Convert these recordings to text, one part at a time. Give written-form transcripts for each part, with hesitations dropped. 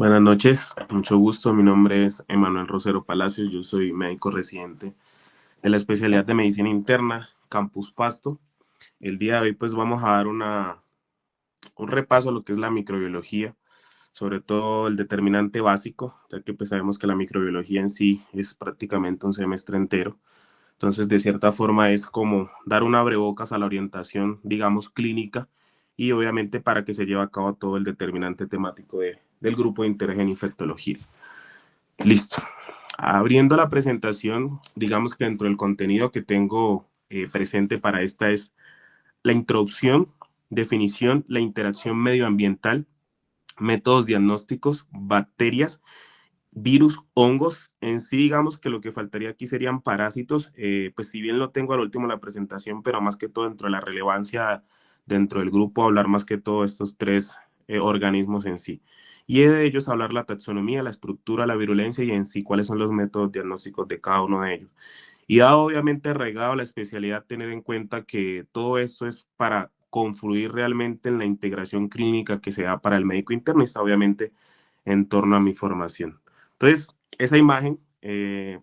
Buenas noches, mucho gusto. Mi nombre es Emanuel Rosero Palacios. Yo soy médico residente de la especialidad de medicina interna, Campus Pasto. El día de hoy, pues, vamos a dar un repaso a lo que es la microbiología, sobre todo el determinante básico, ya que pues sabemos que la microbiología en sí es prácticamente un semestre entero. Entonces, de cierta forma, es como dar un abrebocas a la orientación, digamos, clínica y obviamente para que se lleve a cabo todo el determinante temático del grupo de interés en infectología. Listo. Abriendo la presentación, digamos que dentro del contenido que tengo presente para esta es la introducción, definición, la interacción medioambiental, métodos diagnósticos, bacterias, virus, hongos. En sí, digamos que lo que faltaría aquí serían parásitos, pues si bien lo tengo al último en la presentación, pero más que todo dentro de la relevancia dentro del grupo, hablar más que todo estos tres organismos en sí. Y de ellos hablar la taxonomía, la estructura, la virulencia y en sí cuáles son los métodos diagnósticos de cada uno de ellos. Y dado obviamente arraigado a la especialidad, tener en cuenta que todo esto es para confluir realmente en la integración clínica que se da para el médico internista, obviamente en torno a mi formación. Entonces, esa imagen,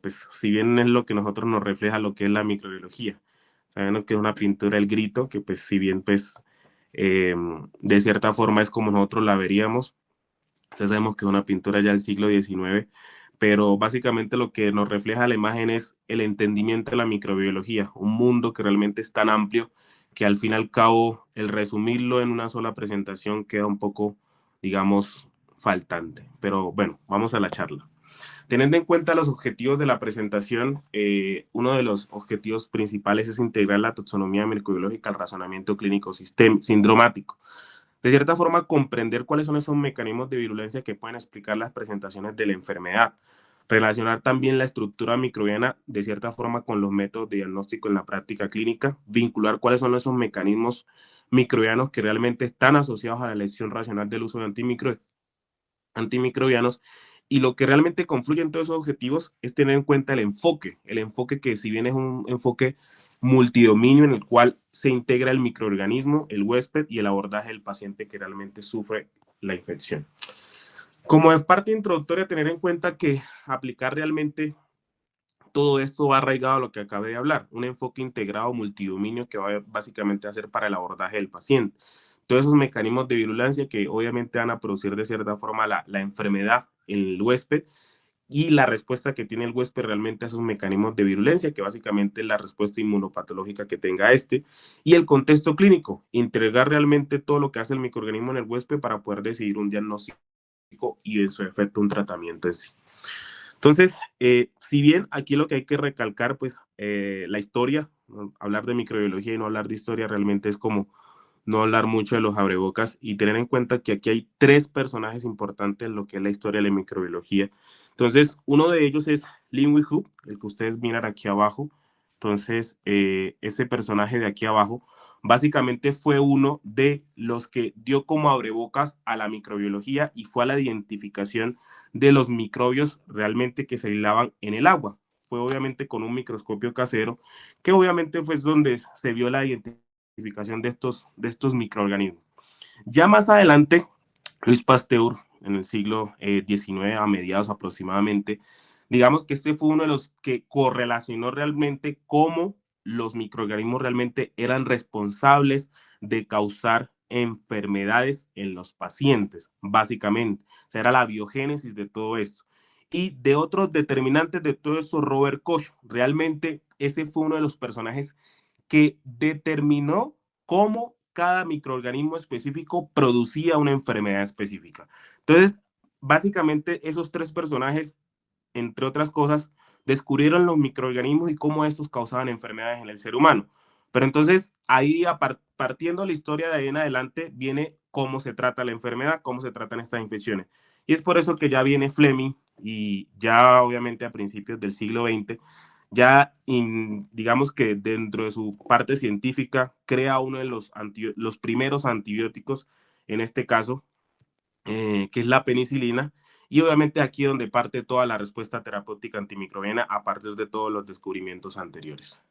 pues si bien es lo que nosotros nos refleja lo que es la microbiología, sabiendo que es una pintura El Grito, que pues si bien pues de cierta forma es como nosotros la veríamos, ya sabemos que es una pintura ya del siglo XIX, pero básicamente lo que nos refleja la imagen es el entendimiento de la microbiología, un mundo que realmente es tan amplio que al fin y al cabo el resumirlo en una sola presentación queda un poco, digamos, faltante. Pero bueno, vamos a la charla. Teniendo en cuenta los objetivos de la presentación, uno de los objetivos principales es integrar la taxonomía microbiológica al razonamiento clínico sindromático. De cierta forma, comprender cuáles son esos mecanismos de virulencia que pueden explicar las presentaciones de la enfermedad. Relacionar también la estructura microbiana de cierta forma con los métodos de diagnóstico en la práctica clínica. Vincular cuáles son esos mecanismos microbianos que realmente están asociados a la elección racional del uso de antimicrobianos. Y lo que realmente confluye en todos esos objetivos es tener en cuenta el enfoque que si bien es un enfoque multidominio en el cual se integra el microorganismo, el huésped y el abordaje del paciente que realmente sufre la infección. Como es parte introductoria, tener en cuenta que aplicar realmente todo esto va arraigado a lo que acabé de hablar, un enfoque integrado multidominio que va básicamente a ser para el abordaje del paciente. Todos esos mecanismos de virulencia que obviamente van a producir de cierta forma la enfermedad en el huésped y la respuesta que tiene el huésped realmente a esos mecanismos de virulencia, que básicamente es la respuesta inmunopatológica que tenga este, y el contexto clínico, integrar realmente todo lo que hace el microorganismo en el huésped para poder decidir un diagnóstico y en su efecto un tratamiento en sí. Entonces, si bien aquí lo que hay que recalcar, pues la historia, ¿no? Hablar de microbiología y no hablar de historia realmente es como no hablar mucho de los abrebocas y tener en cuenta que aquí hay tres personajes importantes en lo que es la historia de la microbiología. Entonces, uno de ellos es Lin Hu, el que ustedes miran aquí abajo. Entonces, ese personaje de aquí abajo básicamente fue uno de los que dio como abrebocas a la microbiología y fue a la identificación de los microbios realmente que se aislaban en el agua. Fue obviamente con un microscopio casero, que obviamente fue donde se vio la identificación de estos microorganismos. Ya más adelante, Luis Pasteur, en el siglo XIX, a mediados aproximadamente, digamos que este fue uno de los que correlacionó realmente cómo los microorganismos realmente eran responsables de causar enfermedades en los pacientes, básicamente. O sea, era la biogénesis de todo esto. Y de otros determinantes de todo eso, Robert Koch. Realmente ese fue uno de los personajes que determinó cómo cada microorganismo específico producía una enfermedad específica. Entonces, básicamente esos tres personajes, entre otras cosas, descubrieron los microorganismos y cómo estos causaban enfermedades en el ser humano. Pero entonces, ahí partiendo la historia de ahí en adelante, viene cómo se trata la enfermedad, cómo se tratan estas infecciones. Y es por eso que ya viene Fleming y ya obviamente a principios del siglo XX ya digamos que dentro de su parte científica crea uno de los primeros antibióticos, en este caso, que es la penicilina, y obviamente aquí es donde parte toda la respuesta terapéutica antimicrobiana a partir de todos los descubrimientos anteriores.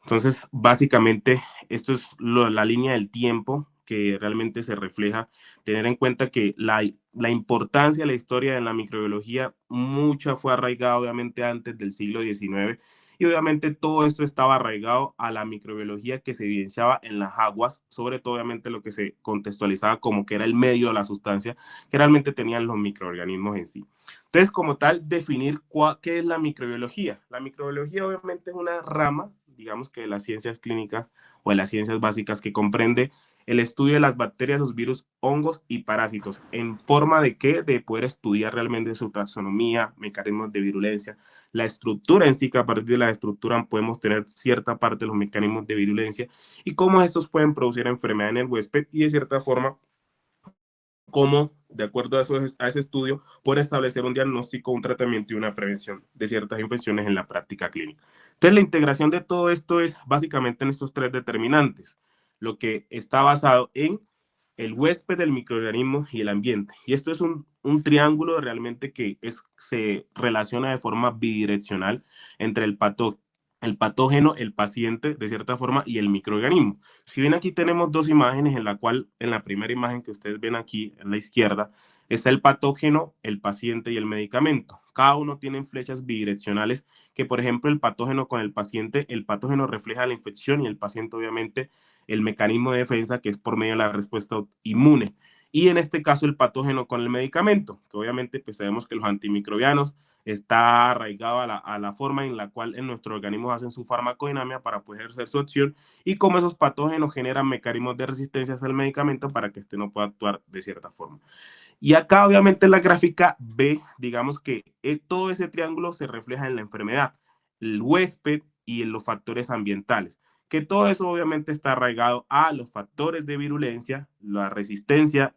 Entonces, básicamente, esto es la línea del tiempo que realmente se refleja, tener en cuenta que la importancia de la historia de la microbiología, mucha fue arraigada obviamente antes del siglo XIX, y obviamente todo esto estaba arraigado a la microbiología que se evidenciaba en las aguas, sobre todo obviamente lo que se contextualizaba como que era el medio de la sustancia que realmente tenían los microorganismos en sí. Entonces, como tal, definir qué es la microbiología. La microbiología obviamente es una rama, digamos que de las ciencias clínicas o de las ciencias básicas, que comprende el estudio de las bacterias, los virus, hongos y parásitos. ¿En forma de qué? De poder estudiar realmente su taxonomía, mecanismos de virulencia, la estructura en sí, que a partir de la estructura podemos tener cierta parte de los mecanismos de virulencia y cómo estos pueden producir enfermedad en el huésped, y de cierta forma cómo, de acuerdo a ese estudio, puede establecer un diagnóstico, un tratamiento y una prevención de ciertas infecciones en la práctica clínica. Entonces, la integración de todo esto es básicamente en estos tres determinantes, lo que está basado en el huésped, el microorganismo y el ambiente. Y esto es un triángulo realmente que se relaciona de forma bidireccional entre el patógeno, el paciente, de cierta forma, y el microorganismo. Si bien aquí tenemos dos imágenes, en la cual, en la primera imagen que ustedes ven aquí, en la izquierda, está el patógeno, el paciente y el medicamento. Cada uno tiene flechas bidireccionales que, por ejemplo, el patógeno con el paciente, el patógeno refleja la infección y el paciente, obviamente, el mecanismo de defensa, que es por medio de la respuesta inmune. Y en este caso, el patógeno con el medicamento, que obviamente pues sabemos que los antimicrobianos está arraigado a la forma en la cual en nuestro organismo hacen su farmacodinámica para poder ejercer su acción, y cómo esos patógenos generan mecanismos de resistencia al medicamento para que este no pueda actuar de cierta forma. Y acá obviamente en la gráfica B, digamos que todo ese triángulo se refleja en la enfermedad, el huésped y en los factores ambientales, que todo eso obviamente está arraigado a los factores de virulencia, la resistencia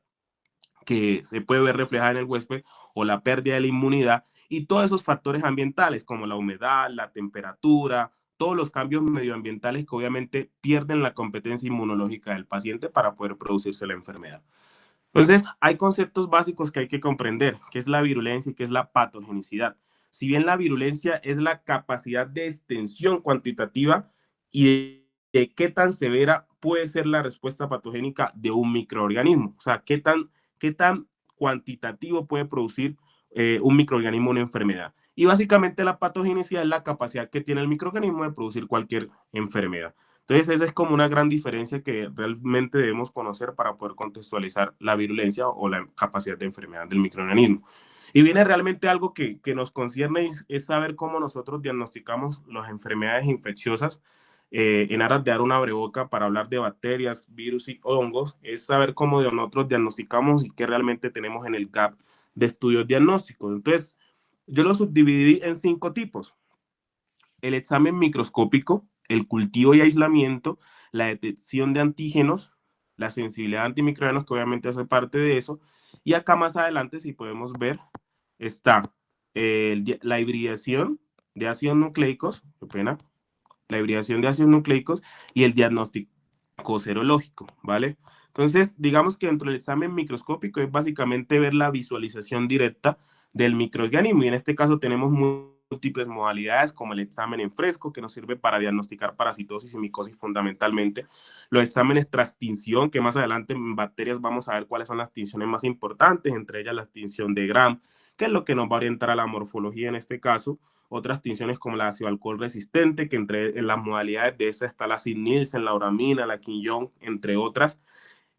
que se puede ver reflejada en el huésped, o la pérdida de la inmunidad, y todos esos factores ambientales como la humedad, la temperatura, todos los cambios medioambientales que obviamente pierden la competencia inmunológica del paciente para poder producirse la enfermedad. Entonces, hay conceptos básicos que hay que comprender, que es la virulencia y que es la patogenicidad. Si bien la virulencia es la capacidad de extensión cuantitativa y de qué tan severa puede ser la respuesta patogénica de un microorganismo, o sea, qué tan cuantitativo puede producir un microorganismo una enfermedad. Y básicamente la patogenicidad es la capacidad que tiene el microorganismo de producir cualquier enfermedad. Entonces, esa es como una gran diferencia que realmente debemos conocer para poder contextualizar la virulencia o la capacidad de enfermedad del microorganismo. Y viene realmente algo que nos concierne, es saber cómo nosotros diagnosticamos las enfermedades infecciosas, en aras de dar una abreboca para hablar de bacterias, virus y hongos, es saber cómo nosotros diagnosticamos y qué realmente tenemos en el gap de estudios diagnósticos. Entonces, yo lo subdividí en 5 tipos: el examen microscópico, el cultivo y aislamiento, la detección de antígenos, la sensibilidad a antimicrobianos, que obviamente hace parte de eso, y acá más adelante, si podemos ver, está la hibridación de ácidos nucleicos, qué pena, la hibridación de ácidos nucleicos y el diagnóstico serológico, ¿vale? Entonces, digamos que dentro del examen microscópico es básicamente ver la visualización directa del microorganismo, y en este caso tenemos múltiples modalidades, como el examen en fresco, que nos sirve para diagnosticar parasitosis y micosis fundamentalmente, los exámenes tras tinción, que más adelante en bacterias vamos a ver cuáles son las tinciones más importantes, entre ellas la tinción de Gram, que es lo que nos va a orientar a la morfología en este caso. Otras tinciones como la ácido alcohol resistente, que en las modalidades de esa está la Sid-Nielsen, la uramina, la Quinyon, entre otras.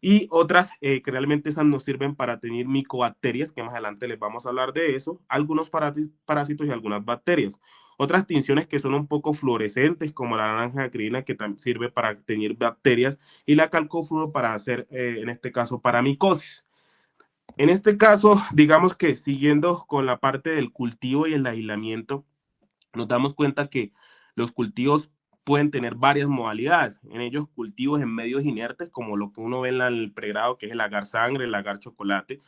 Y otras que realmente esas nos sirven para tener micobacterias, que más adelante les vamos a hablar de eso, algunos parásitos y algunas bacterias. Otras tinciones que son un poco fluorescentes, como la naranja acrina, que sirve para tener bacterias, y la calcofluoro para hacer, en este caso, para micosis. En este caso, digamos que siguiendo con la parte del cultivo y el aislamiento, nos damos cuenta que los cultivos pueden tener varias modalidades. En ellos, cultivos en medios inertes, como lo que uno ve en el pregrado, que es el agar sangre, el agar chocolate.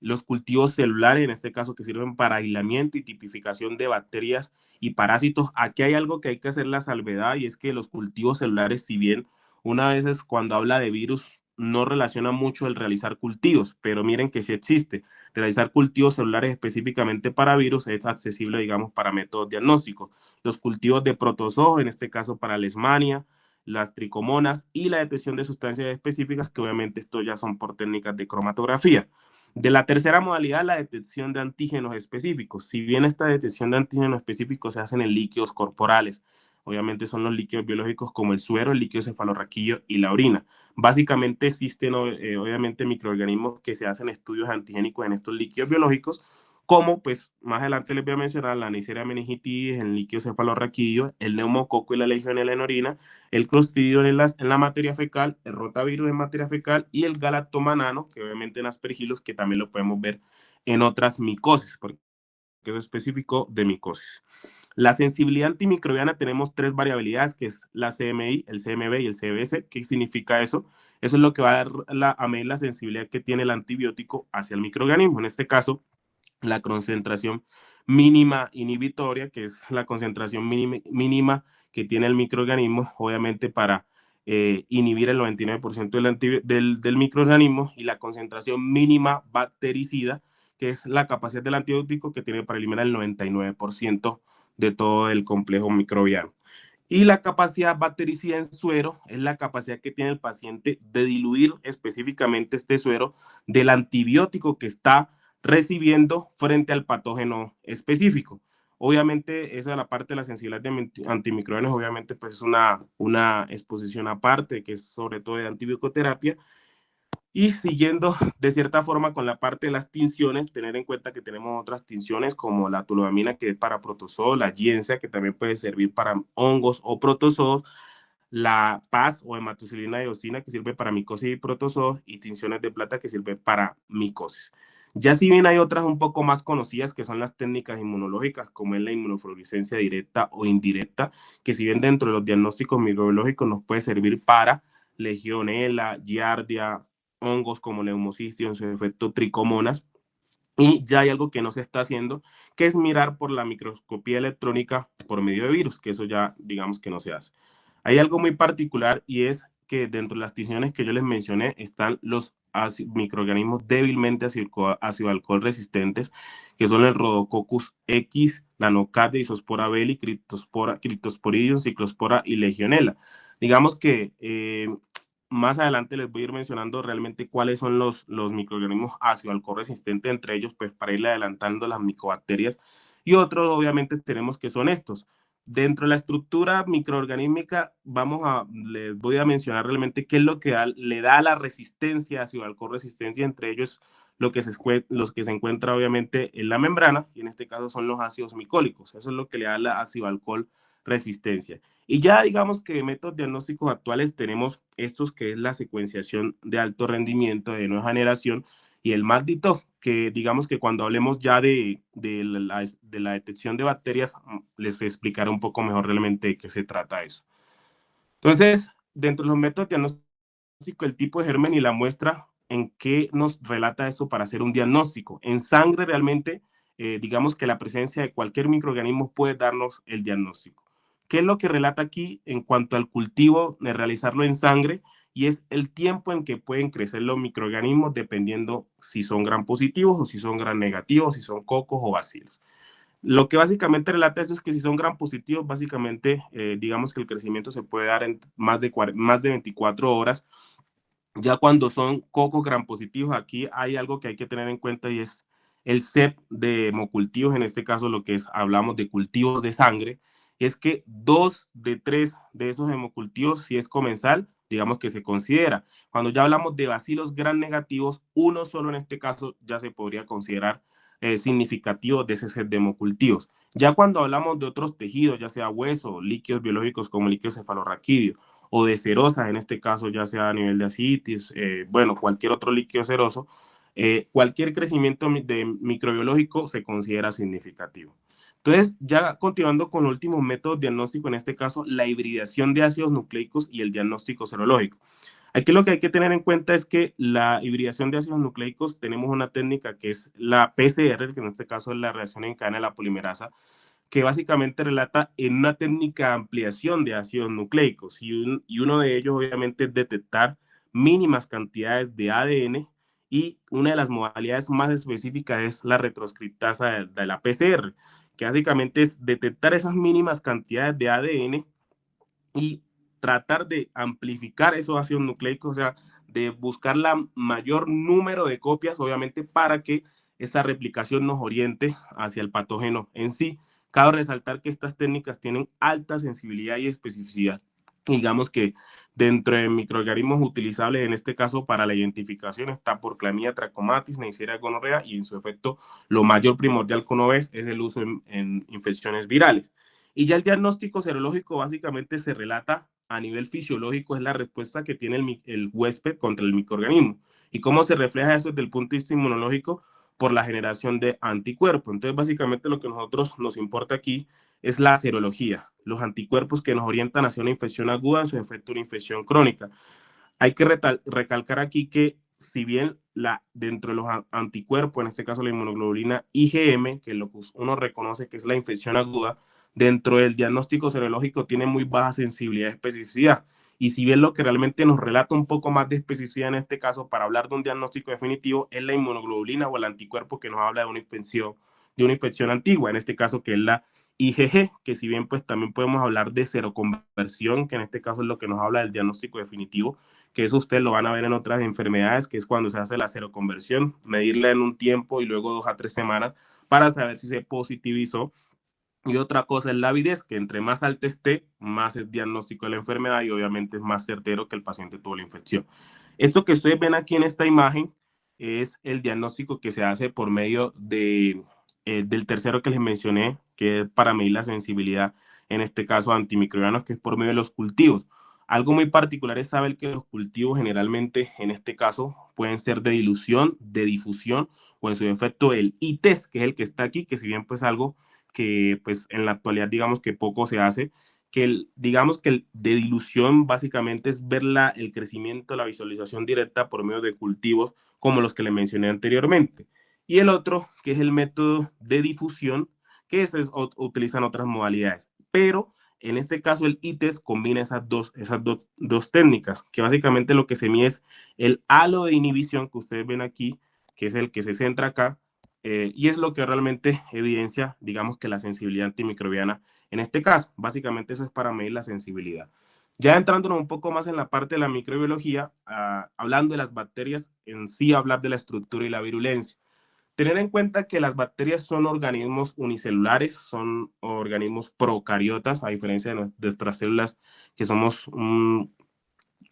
Los cultivos celulares, en este caso, que sirven para aislamiento y tipificación de bacterias y parásitos. Aquí hay algo que hay que hacer la salvedad, y es que los cultivos celulares, si bien una vez cuando habla de virus no relaciona mucho el realizar cultivos, pero miren que sí existe. Realizar cultivos celulares específicamente para virus es accesible, digamos, para métodos diagnósticos. Los cultivos de protozoos, en este caso para Leishmania, las tricomonas y la detección de sustancias específicas, que obviamente esto ya son por técnicas de cromatografía. De la tercera modalidad, la detección de antígenos específicos. Si bien esta detección de antígenos específicos se hace en líquidos corporales, obviamente son los líquidos biológicos como el suero, el líquido cefalorraquídeo y la orina. Básicamente existen obviamente microorganismos que se hacen estudios antigénicos en estos líquidos biológicos, como pues más adelante les voy a mencionar la Neisseria meningitidis, el líquido cefalorraquídeo, el neumococo y la legionela en orina, el clostridio en la materia fecal, el rotavirus en materia fecal y el galactomanano, que obviamente en aspergillus, que también lo podemos ver en otras micosis, porque es específico de micosis. La sensibilidad antimicrobiana tenemos tres variabilidades, que es la CMI, el CMB y el CBS. ¿Qué significa eso? Eso es lo que va a dar a medir la sensibilidad que tiene el antibiótico hacia el microorganismo. En este caso, la concentración mínima inhibitoria, que es la concentración mínima que tiene el microorganismo, obviamente para inhibir el 99% del microorganismo, y la concentración mínima bactericida, que es la capacidad del antibiótico que tiene para eliminar el 99% de todo el complejo microbiano. Y la capacidad bactericida en suero es la capacidad que tiene el paciente de diluir específicamente este suero del antibiótico que está recibiendo frente al patógeno específico. Obviamente, esa es la parte de la sensibilidad de antimicrobianos, obviamente, pues es una exposición aparte, que es sobre todo de antibioterapia. Y siguiendo de cierta forma con la parte de las tinciones, tener en cuenta que tenemos otras tinciones como la toluamina, que es para protozoos, la giensea, que también puede servir para hongos o protozoos, la PAS o hematocilina diosina, que sirve para micosis y protozoos, y tinciones de plata, que sirve para micosis. Ya si bien hay otras un poco más conocidas, que son las técnicas inmunológicas, como es la inmunofluorescencia directa o indirecta, que si bien dentro de los diagnósticos microbiológicos nos puede servir para legionela, giardia, hongos como Pneumocystis, en su efecto tricomonas. Y ya hay algo que no se está haciendo, que es mirar por la microscopía electrónica por medio de virus, que eso ya digamos que no se hace. Hay algo muy particular, y es que dentro de las tinciones que yo les mencioné están los microorganismos débilmente ácido alcohol resistentes, que son el Rhodococcus X, la Nocardia, Isospora belli, Cryptosporidium, Ciclospora y Legionella. Digamos que más adelante les voy a ir mencionando realmente cuáles son los microorganismos ácido alcohol resistentes, entre ellos, pues para irle adelantando las micobacterias, y otros obviamente tenemos que son estos. Dentro de la estructura microorganísmica, les voy a mencionar realmente qué es lo que le da la resistencia, ácido alcohol resistencia, entre ellos los que se encuentra obviamente en la membrana, y en este caso son los ácidos micólicos. Eso es lo que le da la ácido alcohol resistencia. Y ya digamos que métodos diagnósticos actuales tenemos estos, que es la secuenciación de alto rendimiento de nueva generación y el MACD-TOF, que digamos que cuando hablemos ya de la detección de bacterias, les explicaré un poco mejor realmente de qué se trata eso. Entonces, dentro de los métodos diagnósticos, el tipo de germen y la muestra, ¿en qué nos relata eso para hacer un diagnóstico? En sangre realmente, digamos que la presencia de cualquier microorganismo puede darnos el diagnóstico. ¿Qué es lo que relata aquí en cuanto al cultivo de realizarlo en sangre? Y es el tiempo en que pueden crecer los microorganismos, dependiendo si son gram positivos o si son gram negativos, si son cocos o bacilos. Lo que básicamente relata eso es que si son gram positivos, básicamente digamos que el crecimiento se puede dar en más de 24 horas. Ya cuando son cocos gram positivos, aquí hay algo que hay que tener en cuenta, y es el CEP de hemocultivos, en este caso lo que es, hablamos de cultivos de sangre, es que 2 de 3 de esos hemocultivos, si es comensal, digamos que se considera. Cuando ya hablamos de bacilos gram negativos, uno solo en este caso ya se podría considerar significativo de ese set de hemocultivos. Ya cuando hablamos de otros tejidos, ya sea hueso, líquidos biológicos como líquido cefalorraquídeo, o de serosa, en este caso ya sea a nivel de ascitis, bueno, cualquier otro líquido seroso, cualquier crecimiento de microbiológico se considera significativo. Entonces, ya continuando con los últimos métodos diagnósticos, en este caso, la hibridación de ácidos nucleicos y el diagnóstico serológico. Aquí lo que hay que tener en cuenta es que la hibridación de ácidos nucleicos, tenemos una técnica que es la PCR, que en este caso es la reacción en cadena de la polimerasa, que básicamente relata en una técnica de ampliación de ácidos nucleicos, y uno de ellos obviamente es detectar mínimas cantidades de ADN, y una de las modalidades más específicas es la retroscriptasa de la PCR, que básicamente es detectar esas mínimas cantidades de ADN y tratar de amplificar esos ácidos nucleicos, o sea, de buscar la mayor número de copias, obviamente, para que esa replicación nos oriente hacia el patógeno en sí. Cabe resaltar que estas técnicas tienen alta sensibilidad y especificidad. Digamos que dentro de microorganismos utilizables, en este caso para la identificación, está por Clamidia trachomatis, Neisseria gonorrea, y en su efecto lo mayor primordial que uno ve es el uso en infecciones virales. Y ya el diagnóstico serológico básicamente se relata a nivel fisiológico, es la respuesta que tiene el huésped contra el microorganismo. ¿Y cómo se refleja eso desde el punto de vista inmunológico? Por la generación de anticuerpos. Entonces, básicamente lo que a nosotros nos importa aquí es la serología, los anticuerpos que nos orientan hacia una infección aguda, en su efecto una infección crónica. Hay que recalcar aquí que si bien dentro de los anticuerpos, en este caso la inmunoglobulina IgM, que lo que uno reconoce que es la infección aguda, dentro del diagnóstico serológico tiene muy baja sensibilidad y especificidad. Y si bien lo que realmente nos relata un poco más de especificidad en este caso para hablar de un diagnóstico definitivo es la inmunoglobulina o el anticuerpo que nos habla de una infección antigua, en este caso que es la IgG, que si bien pues también podemos hablar de seroconversión, que en este caso es lo que nos habla del diagnóstico definitivo, que eso ustedes lo van a ver en otras enfermedades, que es cuando se hace la seroconversión, medirla en un tiempo y luego 2 a 3 semanas para saber si se positivizó. Y otra cosa es la avidez, que entre más alta esté, más es diagnóstico de la enfermedad y obviamente es más certero que el paciente tuvo la infección. Esto que ustedes ven aquí en esta imagen es el diagnóstico que se hace por medio del tercero que les mencioné, que es para medir la sensibilidad, en este caso antimicrobianos, que es por medio de los cultivos. Algo muy particular es saber que los cultivos generalmente, en este caso, pueden ser de dilución, de difusión o en su efecto el ITES, que es el que está aquí, que si bien pues algo que pues en la actualidad digamos que poco se hace, digamos que el de dilución básicamente es ver el crecimiento, la visualización directa por medio de cultivos como los que le mencioné anteriormente. Y el otro, que es el método de difusión, que utilizan otras modalidades. Pero en este caso el ITES combina esas dos técnicas, que básicamente lo que se mide es el halo de inhibición que ustedes ven aquí, que es el que se centra acá, y es lo que realmente evidencia, digamos que la sensibilidad antimicrobiana en este caso. Básicamente eso es para medir la sensibilidad. Ya entrándonos un poco más en la parte de la microbiología, hablando de las bacterias, en sí hablar de la estructura y la virulencia. Tener en cuenta que las bacterias son organismos unicelulares, son organismos procariotas, a diferencia de nuestras células que somos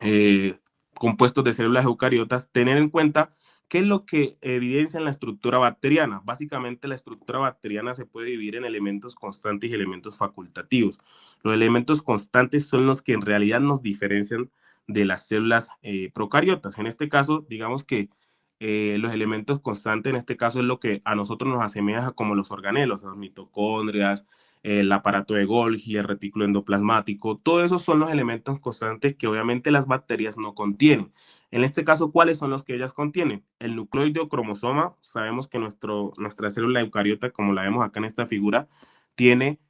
eh, compuestos de células eucariotas. Tener en cuenta qué es lo que evidencia en la estructura bacteriana. Básicamente la estructura bacteriana se puede dividir en elementos constantes y elementos facultativos. Los elementos constantes son los que en realidad nos diferencian de las células procariotas. En este caso, digamos que los elementos constantes, en este caso, es lo que a nosotros nos asemeja como los organelos, las mitocondrias, el aparato de Golgi, el retículo endoplasmático, todo eso son los elementos constantes que obviamente las bacterias no contienen. En este caso, ¿cuáles son los que ellas contienen? El nucleoide o cromosoma, sabemos que nuestra célula eucariota, como la vemos acá en esta figura, tiene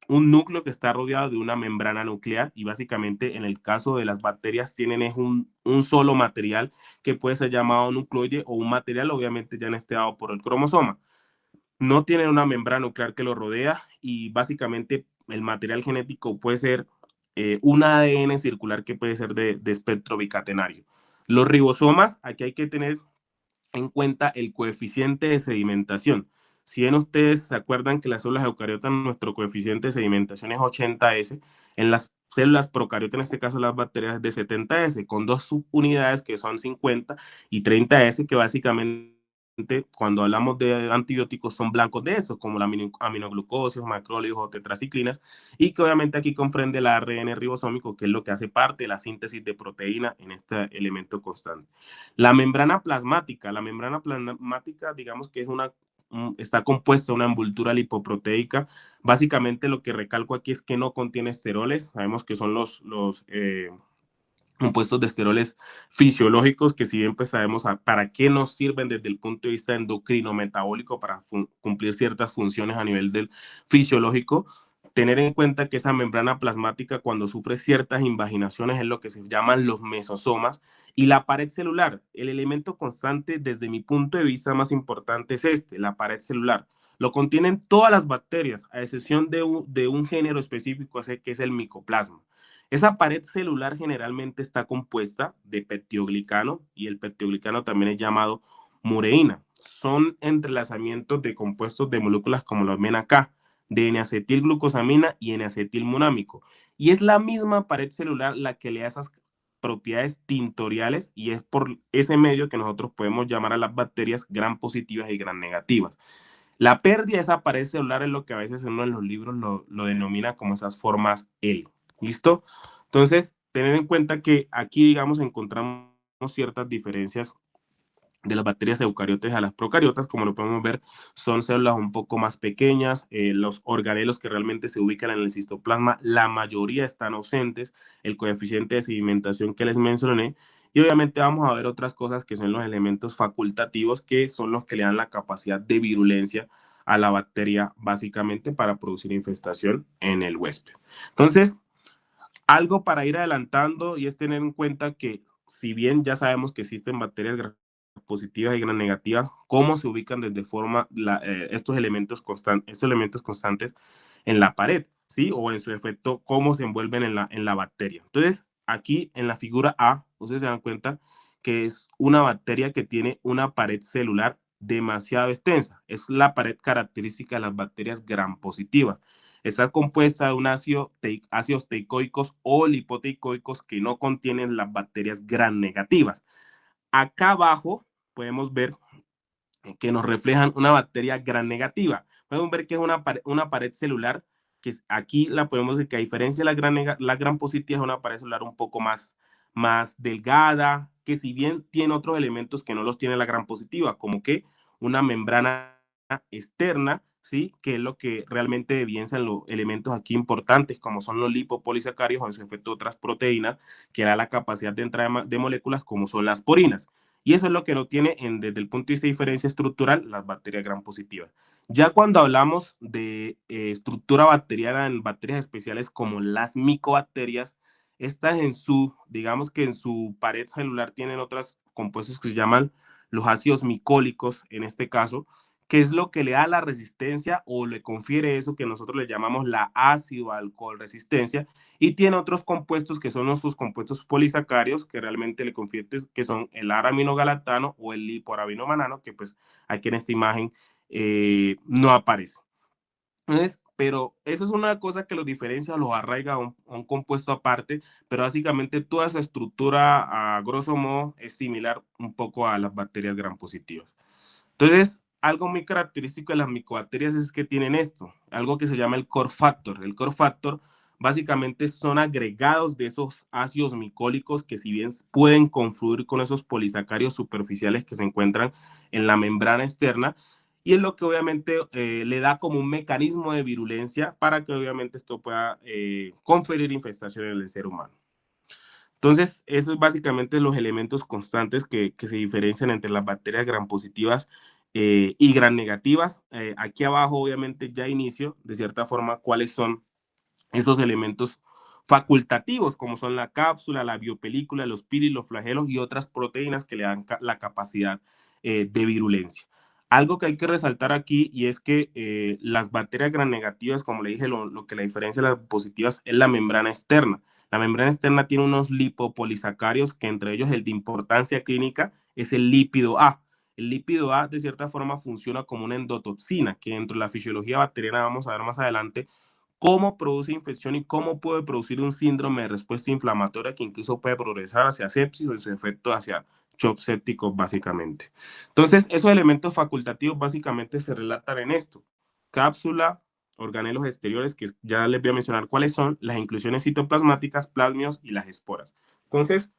un núcleo que está rodeado de una membrana nuclear y básicamente en el caso de las bacterias tienen es un solo material que puede ser llamado nucleoide o un material obviamente ya anesteado por el cromosoma. No tienen una membrana nuclear que lo rodea y básicamente el material genético puede ser un ADN circular que puede ser de espectro bicatenario. Los ribosomas, aquí hay que tener en cuenta el coeficiente de sedimentación. Si bien ustedes se acuerdan que las células eucariotas, nuestro coeficiente de sedimentación es 80S, en las células procariotas, en este caso las bacterias, es de 70S, con dos subunidades que son 50 y 30S, que básicamente cuando hablamos de antibióticos son blancos de eso, como la aminoglucosis, macrólidos o tetraciclinas, y que obviamente aquí comprende el ARN ribosómico, que es lo que hace parte de la síntesis de proteína en este elemento constante. La membrana plasmática, digamos que está compuesta de una envoltura lipoproteica. Básicamente lo que recalco aquí es que no contiene esteroles. Sabemos que son los compuestos de esteroles fisiológicos, que si bien pues sabemos para qué nos sirven desde el punto de vista endocrino metabólico para cumplir ciertas funciones a nivel del fisiológico, tener en cuenta que esa membrana plasmática cuando sufre ciertas invaginaciones es lo que se llaman los mesosomas, y la pared celular, el elemento constante desde mi punto de vista más importante es la pared celular. Lo contienen todas las bacterias, a excepción de un género específico que es el micoplasma. Esa pared celular generalmente está compuesta de peptidoglicano y el peptidoglicano también es llamado mureína. Son entrelazamientos de compuestos de moléculas como la ven acá, de N-acetilglucosamina y N-acetilmonámico. Y es la misma pared celular la que le da esas propiedades tintoriales y es por ese medio que nosotros podemos llamar a las bacterias gram positivas y gram negativas. La pérdida de esa pared celular es lo que a veces en uno de los libros lo denomina como esas formas L. ¿Listo? Entonces, tener en cuenta que aquí, digamos, encontramos ciertas diferencias de las bacterias eucariotas a las procariotas, como lo podemos ver, son células un poco más pequeñas, los organelos que realmente se ubican en el citoplasma, la mayoría están ausentes, el coeficiente de sedimentación que les mencioné, y obviamente vamos a ver otras cosas que son los elementos facultativos, que son los que le dan la capacidad de virulencia a la bacteria, básicamente para producir infestación en el huésped. Entonces, algo para ir adelantando y es tener en cuenta que si bien ya sabemos que existen bacterias positivas y gram negativas, cómo se ubican desde forma estos elementos constantes en la pared, ¿sí? O en su efecto, cómo se envuelven en la bacteria. Entonces, aquí en la figura A, ustedes se dan cuenta que es una bacteria que tiene una pared celular demasiado extensa. Es la pared característica de las bacterias gram positivas. Está compuesta de un ácidos teicoicos o lipoteicoicos que no contienen las bacterias gram negativas. Acá abajo podemos ver que nos reflejan una bacteria gram negativa. Podemos ver que es una pared celular que aquí la podemos ver que a diferencia de la gram positiva es una pared celular un poco más delgada, que si bien tiene otros elementos que no los tiene la gram positiva, como que una membrana externa, ¿sí? Que es lo que realmente evidencian los elementos aquí importantes, como son los lipopolisacáridos o en su efecto otras proteínas, que da la capacidad de entrada de moléculas, como son las porinas. Y eso es lo que no tiene desde el punto de vista de diferencia estructural las bacterias gram positivas. Ya cuando hablamos de estructura bacteriana en bacterias especiales como las micobacterias, estas digamos que en su pared celular tienen otros compuestos que se llaman los ácidos micólicos, en este caso, que es lo que le da la resistencia o le confiere eso que nosotros le llamamos la ácido alcohol resistencia, y tiene otros compuestos que son nuestros compuestos polisacáridos que realmente le confieren que son el araminogalactano o el lipoarabinomanano, que pues aquí en esta imagen no aparece. Entonces, pero eso es una cosa que los diferencia, los arraiga a un compuesto aparte, pero básicamente toda esa estructura, a grosso modo, es similar un poco a las bacterias gram positivas. Entonces, algo muy característico de las micobacterias es que tienen esto, algo que se llama el core factor. El core factor básicamente son agregados de esos ácidos micólicos que si bien pueden confluir con esos polisacáridos superficiales que se encuentran en la membrana externa, y es lo que obviamente le da como un mecanismo de virulencia para que obviamente esto pueda conferir infestación en el ser humano. Entonces, esos es básicamente los elementos constantes que se diferencian entre las bacterias gram positivas y gram negativas. Aquí abajo, obviamente, ya inicio, de cierta forma, cuáles son esos elementos facultativos, como son la cápsula, la biopelícula, los pili, los flagelos y otras proteínas que le dan la capacidad de virulencia. Algo que hay que resaltar aquí y es que las bacterias gram negativas, como le dije, lo que la diferencia de las positivas es la membrana externa. La membrana externa tiene unos lipopolisacáridos que entre ellos el de importancia clínica es el lípido A. El lípido A de cierta forma funciona como una endotoxina que dentro de la fisiología bacteriana vamos a ver más adelante cómo produce infección y cómo puede producir un síndrome de respuesta inflamatoria que incluso puede progresar hacia sepsis o en su efecto hacia shock séptico básicamente. Entonces, esos elementos facultativos básicamente se relatan en esto. Cápsula, organelos exteriores, que ya les voy a mencionar cuáles son, las inclusiones citoplasmáticas, plasmios y las esporas. Entonces,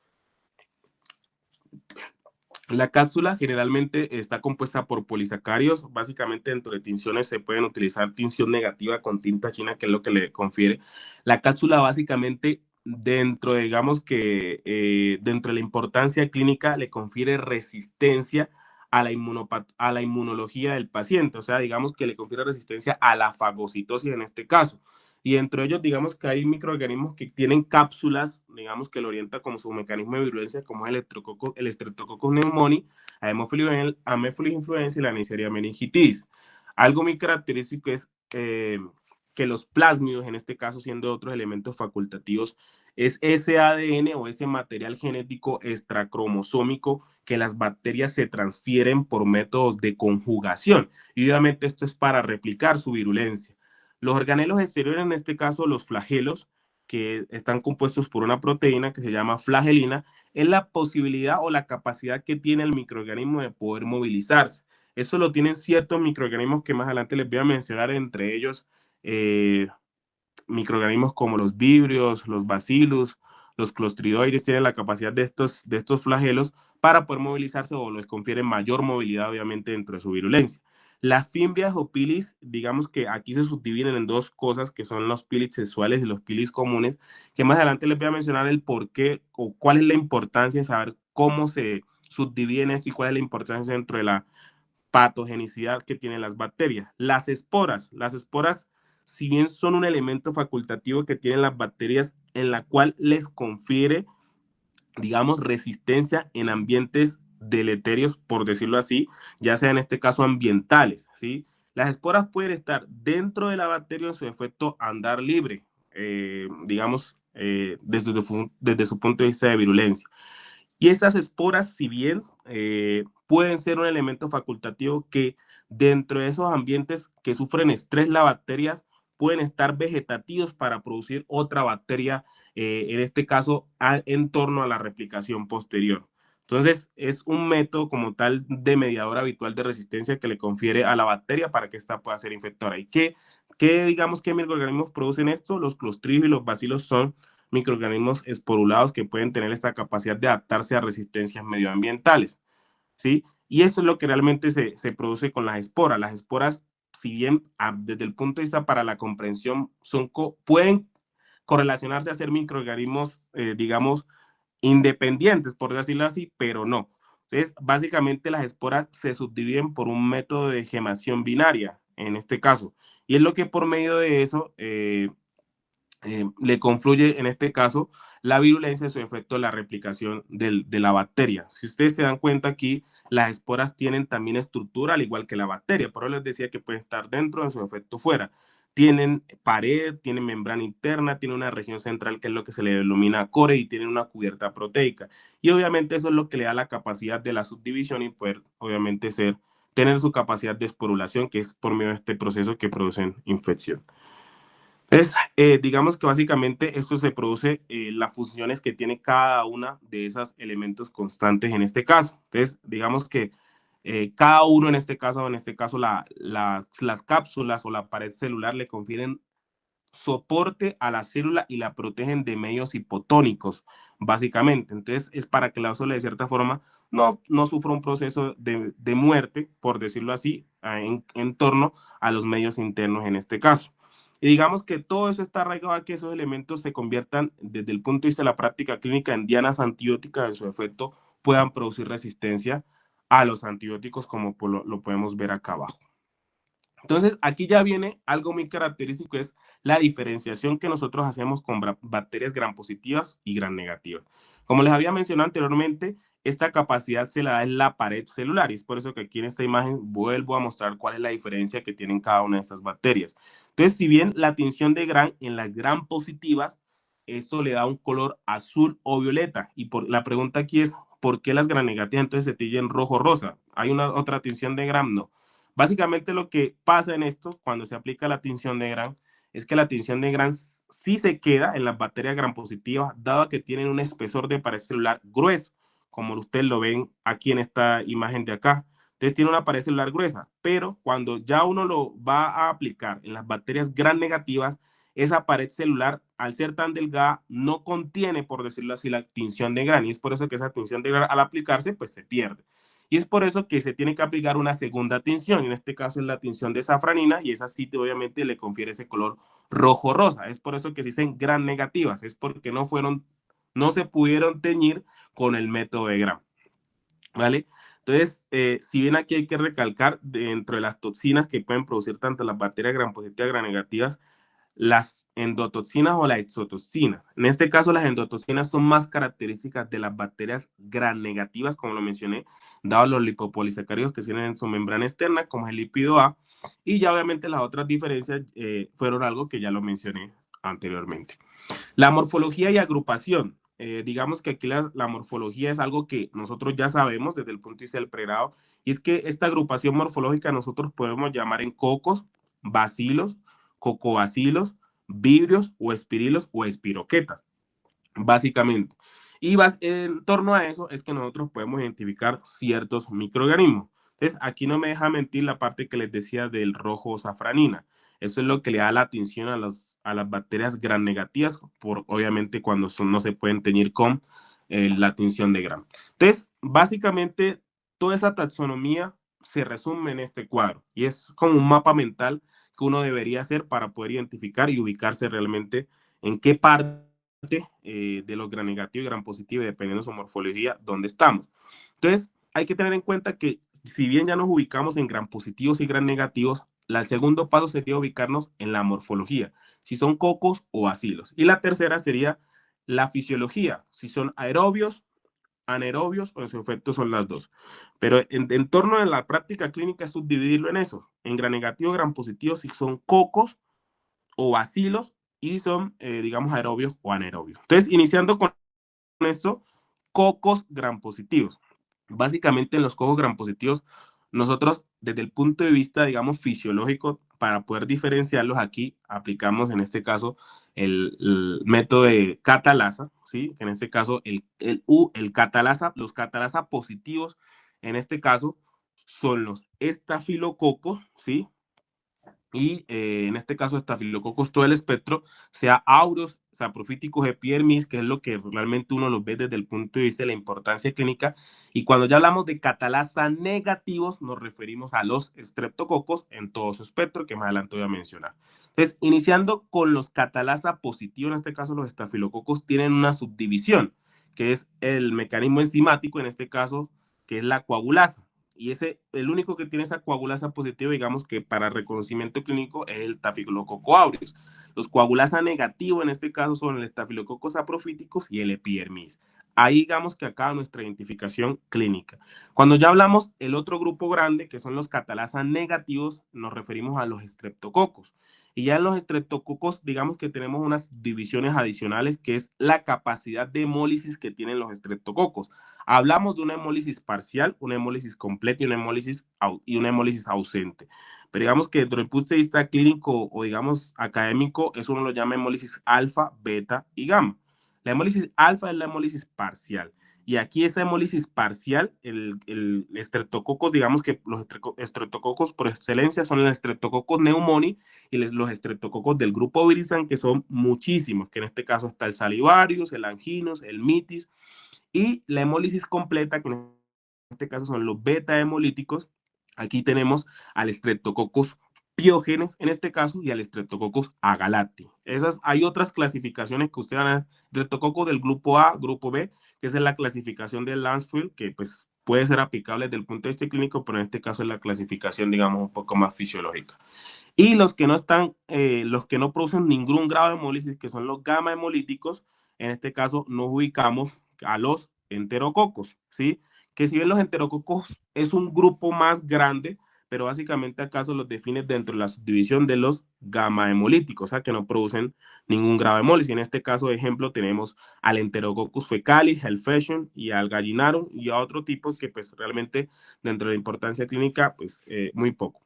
la cápsula generalmente está compuesta por polisacáridos. Básicamente, dentro de tinciones se pueden utilizar tinción negativa con tinta china, que es lo que le confiere. La cápsula básicamente, digamos que dentro de la importancia clínica, le confiere resistencia a a la inmunología del paciente. O sea, digamos que le confiere resistencia a la fagocitosis en este caso. Y entre ellos, digamos que hay microorganismos que tienen cápsulas, digamos que lo orienta como su mecanismo de virulencia, como es el Streptococcus pneumoniae, Haemophilus influenzae y la Neisseria meningitis. Algo muy característico es que los plásmidos, en este caso siendo otros elementos facultativos, es ese ADN o ese material genético extracromosómico que las bacterias se transfieren por métodos de conjugación. Y obviamente esto es para replicar su virulencia. Los organelos exteriores, en este caso los flagelos, que están compuestos por una proteína que se llama flagelina, es la posibilidad o la capacidad que tiene el microorganismo de poder movilizarse. Eso lo tienen ciertos microorganismos que más adelante les voy a mencionar, entre ellos eh, microorganismos como los vibrios, los bacillus, los clostridoides tienen la capacidad de estos flagelos para poder movilizarse o les confieren mayor movilidad, obviamente, dentro de su virulencia. Las fimbrias o pilis, digamos que aquí se subdividen en dos cosas, que son los pilis sexuales y los pilis comunes, que más adelante les voy a mencionar el por qué o cuál es la importancia de saber cómo se subdividen esto y cuál es la importancia dentro de la patogenicidad que tienen las bacterias. Las esporas, si bien son un elemento facultativo que tienen las bacterias en la cual les confiere, digamos, resistencia en ambientes deleterios, por decirlo así, ya sea en este caso ambientales, ¿sí? Las esporas pueden estar dentro de la bacteria en su efecto andar libre, digamos, desde su punto de vista de virulencia. Y estas esporas, si bien pueden ser un elemento facultativo que dentro de esos ambientes que sufren estrés, las bacterias pueden estar vegetativos para producir otra bacteria, en este caso, en torno a la replicación posterior. Entonces, es un método como tal de mediador habitual de resistencia que le confiere a la bacteria para que ésta pueda ser infectora. ¿Y digamos, qué microorganismos producen esto? Los clostridios y los bacilos son microorganismos esporulados que pueden tener esta capacidad de adaptarse a resistencias medioambientales, ¿sí? Y esto es lo que realmente se produce con las esporas. Las esporas, si bien desde el punto de vista para la comprensión, pueden correlacionarse a ser microorganismos, digamos, independientes, por decirlo así, pero no. Entonces, básicamente las esporas se subdividen por un método de gemación binaria, en este caso. Y es lo que por medio de eso le confluye en este caso la virulencia y su efecto en la replicación de la bacteria. Si ustedes se dan cuenta aquí, las esporas tienen también estructura al igual que la bacteria, por eso les decía que pueden estar dentro de su efecto fuera. Tienen pared, tienen membrana interna, tienen una región central que es lo que se le denomina core y tienen una cubierta proteica. Y obviamente eso es lo que le da la capacidad de la subdivisión y poder obviamente tener su capacidad de esporulación, que es por medio de este proceso que producen infección. Entonces, digamos que básicamente esto se produce las funciones que tiene cada una de esos elementos constantes en este caso. Entonces, digamos que cada uno en este caso las cápsulas o la pared celular le confieren soporte a la célula y la protegen de medios hipotónicos, básicamente. Entonces, es para que la célula de cierta forma no sufra un proceso de muerte, por decirlo así, en torno a los medios internos en este caso. Y digamos que todo eso está arraigado a que esos elementos se conviertan, desde el punto de vista de la práctica clínica, en dianas antibióticas, en su efecto puedan producir resistencia a los antibióticos, como lo podemos ver acá abajo. Entonces, aquí ya viene algo muy característico, es la diferenciación que nosotros hacemos con bacterias gram positivas y gram negativas. Como les había mencionado anteriormente, esta capacidad se la da en la pared celular y es por eso que aquí en esta imagen vuelvo a mostrar cuál es la diferencia que tienen cada una de estas bacterias. Entonces, si bien la tinción de gram en las gram positivas, eso le da un color azul o violeta. Y la pregunta aquí es, ¿por qué las gram negativas entonces se tillan rojo rosa? ¿Hay una otra tinción de gram? No. Básicamente lo que pasa en esto cuando se aplica la tinción de Gram es que la tinción de Gram sí se queda en las bacterias gram positivas, dado que tienen un espesor de pared celular grueso, como ustedes lo ven aquí en esta imagen de acá. Entonces tiene una pared celular gruesa, pero cuando ya uno lo va a aplicar en las bacterias gram negativas, esa pared celular, al ser tan delgada, no contiene, por decirlo así, la tinción de Gram, y es por eso que esa tinción de Gram al aplicarse, pues se pierde. Y es por eso que se tiene que aplicar una segunda tinción, en este caso es la tinción de safranina, y esa sí obviamente le confiere ese color rojo-rosa. Es por eso que se dicen gram negativas, es porque no se pudieron teñir con el método de Gram, ¿vale? Entonces, si bien aquí hay que recalcar, dentro de las toxinas que pueden producir tanto las bacterias gram positivas gram negativas, las endotoxinas o la exotoxina. En este caso, las endotoxinas son más características de las bacterias gram negativas, como lo mencioné, dado los lipopolisacáridos que tienen en su membrana externa, como es el lípido A, y ya obviamente las otras diferencias fueron algo que ya lo mencioné anteriormente. La morfología y agrupación. Digamos que aquí la morfología es algo que nosotros ya sabemos desde el punto de vista del pregrado, y es que esta agrupación morfológica nosotros podemos llamar en cocos, bacilos, cocobacilos, vibrios o espirilos o espiroquetas, básicamente. Y en torno a eso es que nosotros podemos identificar ciertos microorganismos. Entonces, aquí no me deja mentir la parte que les decía del rojo safranina. Eso es lo que le da la atención a las bacterias gram negativas, por, obviamente cuando no se pueden teñir con la tinción de gram. Entonces, básicamente, toda esa taxonomía se resume en este cuadro y es como un mapa mental que uno debería hacer para poder identificar y ubicarse realmente en qué parte de los gram negativos y gram positivos, dependiendo de su morfología, dónde estamos. Entonces, hay que tener en cuenta que si bien ya nos ubicamos en gram positivos y gram negativos, el segundo paso sería ubicarnos en la morfología, si son cocos o bacilos. Y la tercera sería la fisiología, si son aerobios, anaerobios o en su efecto son las dos. Pero en torno a la práctica clínica es subdividirlo en eso, en gram negativo, gram positivo, si son cocos o bacilos y son, digamos, aerobios o anaerobios. Entonces, iniciando con esto, cocos gram positivos. Básicamente en los cocos gram positivos, nosotros desde el punto de vista, digamos, fisiológico, para poder diferenciarlos aquí, aplicamos en este caso el método de catalasa, ¿sí? Que en este caso el catalasa, los catalasa positivos, en este caso, son los estafilococos, ¿sí? Y en este caso Staphylococcus todo el espectro, sea aureus, saprofíticos, epidermis, que es lo que realmente uno los ve desde el punto de vista de la importancia clínica. Y cuando ya hablamos de catalasa negativos, nos referimos a los streptococos en todo su espectro, que más adelante voy a mencionar. Entonces, iniciando con los catalasa positivos, en este caso los estafilococos tienen una subdivisión, que es el mecanismo enzimático, en este caso, que es la coagulasa. Y el único que tiene esa coagulasa positiva, digamos que para reconocimiento clínico, es el Staphylococcus aureus. Los coagulasa negativos, en este caso, son el Staphylococcus saprofíticos y el epidermis. Ahí digamos que acaba nuestra identificación clínica. Cuando ya hablamos el otro grupo grande, que son los catalasa negativos, nos referimos a los estreptococos. Y ya en los estreptococos, digamos que tenemos unas divisiones adicionales, que es la capacidad de hemólisis que tienen los estreptococos. Hablamos de una hemólisis parcial, una hemólisis completa y una hemólisis ausente. Pero digamos que dentro del punto de vista clínico o digamos académico, eso uno lo llama hemólisis alfa, beta y gamma. La hemólisis alfa es la hemólisis parcial. Y aquí esa hemólisis parcial, el estreptococos, digamos que los estreptococos por excelencia son el estreptococos pneumoniae y los estreptococos del grupo virisan, que son muchísimos, que en este caso está el salivarius, el anginus, el mitis, y la hemólisis completa, que en este caso son los beta hemolíticos. Aquí tenemos al Streptococcus piógenes, en este caso, y al Streptococcus agalacti. Hay otras clasificaciones que ustedes van a Streptococcus del grupo A, grupo B, que es la clasificación de Lancefield, que pues puede ser aplicable desde el punto de vista clínico, pero en este caso es la clasificación, digamos, un poco más fisiológica. Y los que no están, los que no producen ningún grado de hemólisis, que son los gamma hemolíticos, en este caso nos ubicamos a los enterococos, ¿sí? Que si bien los enterococos es un grupo más grande, pero básicamente acaso los define dentro de la subdivisión de los gamma hemolíticos, o sea, que no producen ningún grado de hemólisis. En este caso, de ejemplo, tenemos al Enterococcus fecalis, al Fashion y al Gallinarum y a otro tipo que pues realmente dentro de la importancia clínica, pues muy poco.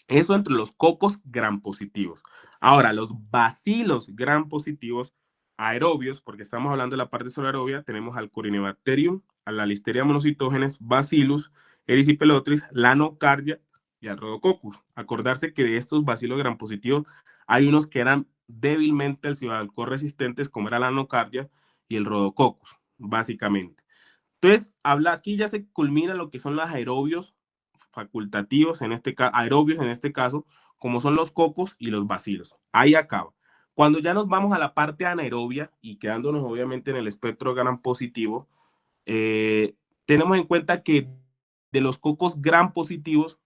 Eso entre los cocos gram positivos. Ahora, los bacilos gram positivos aerobios, porque estamos hablando de la parte aerobia, tenemos al Corynebacterium, a la Listeria monocytogenes, Bacillus, Erysipelotis, Lanocardia y al Rhodococcus. Acordarse que de estos bacilos gram positivos hay unos que eran débilmente alcohol resistentes, como era la Lanocardia y el Rhodococcus, básicamente. Entonces, aquí ya se culmina lo que son los aerobios facultativos, en este caso, aerobios en este caso, como son los cocos y los bacilos. Ahí acaba. Cuando ya nos vamos a la parte anaerobia y quedándonos obviamente en el espectro gram positivo, eh, tenemos en cuenta que de los cocos gram positivos,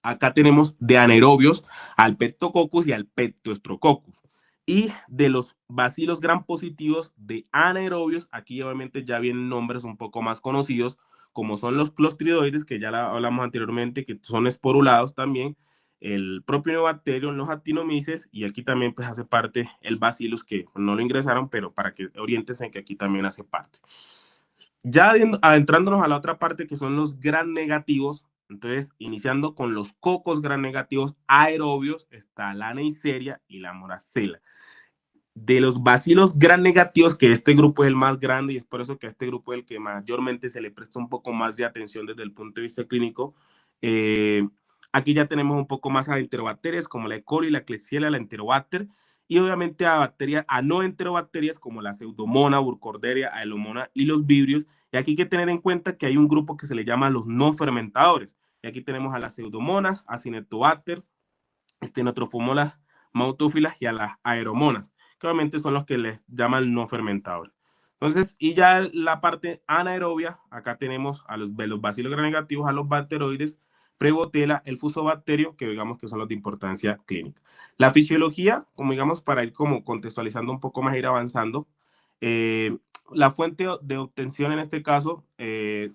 acá tenemos de anaerobios al Pectococcus y al Pectoestrococcus. Y de los bacilos gram positivos de anaerobios, aquí obviamente ya vienen nombres un poco más conocidos, como son los clostridoides, que ya hablamos anteriormente, que son esporulados también, el propionobacterium, los actinomyces, y aquí también pues hace parte el bacillus, que no lo ingresaron, pero para que orientes en que aquí también hace parte. Ya adentrándonos a la otra parte, que son los gram negativos, entonces iniciando con los cocos gram negativos aerobios, está la Neisseria y la Moracella. De los bacilos gram negativos, que este grupo es el más grande y es por eso que a este grupo es el que mayormente se le presta un poco más de atención desde el punto de vista clínico. eh, Aquí ya tenemos un poco más a enterobacterias como la E. coli, la Klebsiella, la Enterobacter, y obviamente a bacterias, a no enterobacterias como la Pseudomonas, Burkholderia, Aelomonas y los vibrios. Y aquí hay que tener en cuenta que hay un grupo que se le llama los no fermentadores. Y aquí tenemos a las Pseudomonas, a Cinetobacter, Stenotrophomonas, Mautófilas y a las Aeromonas, que obviamente son los que les llaman no fermentadores. Entonces, y ya la parte anaerobia, acá tenemos a los bacilos gram negativos, a los bacteroides, Prebotella, el fusobacterio, que digamos que son los de importancia clínica. La fisiología, como digamos, para ir como contextualizando un poco más, ir avanzando, eh, la fuente de obtención en este caso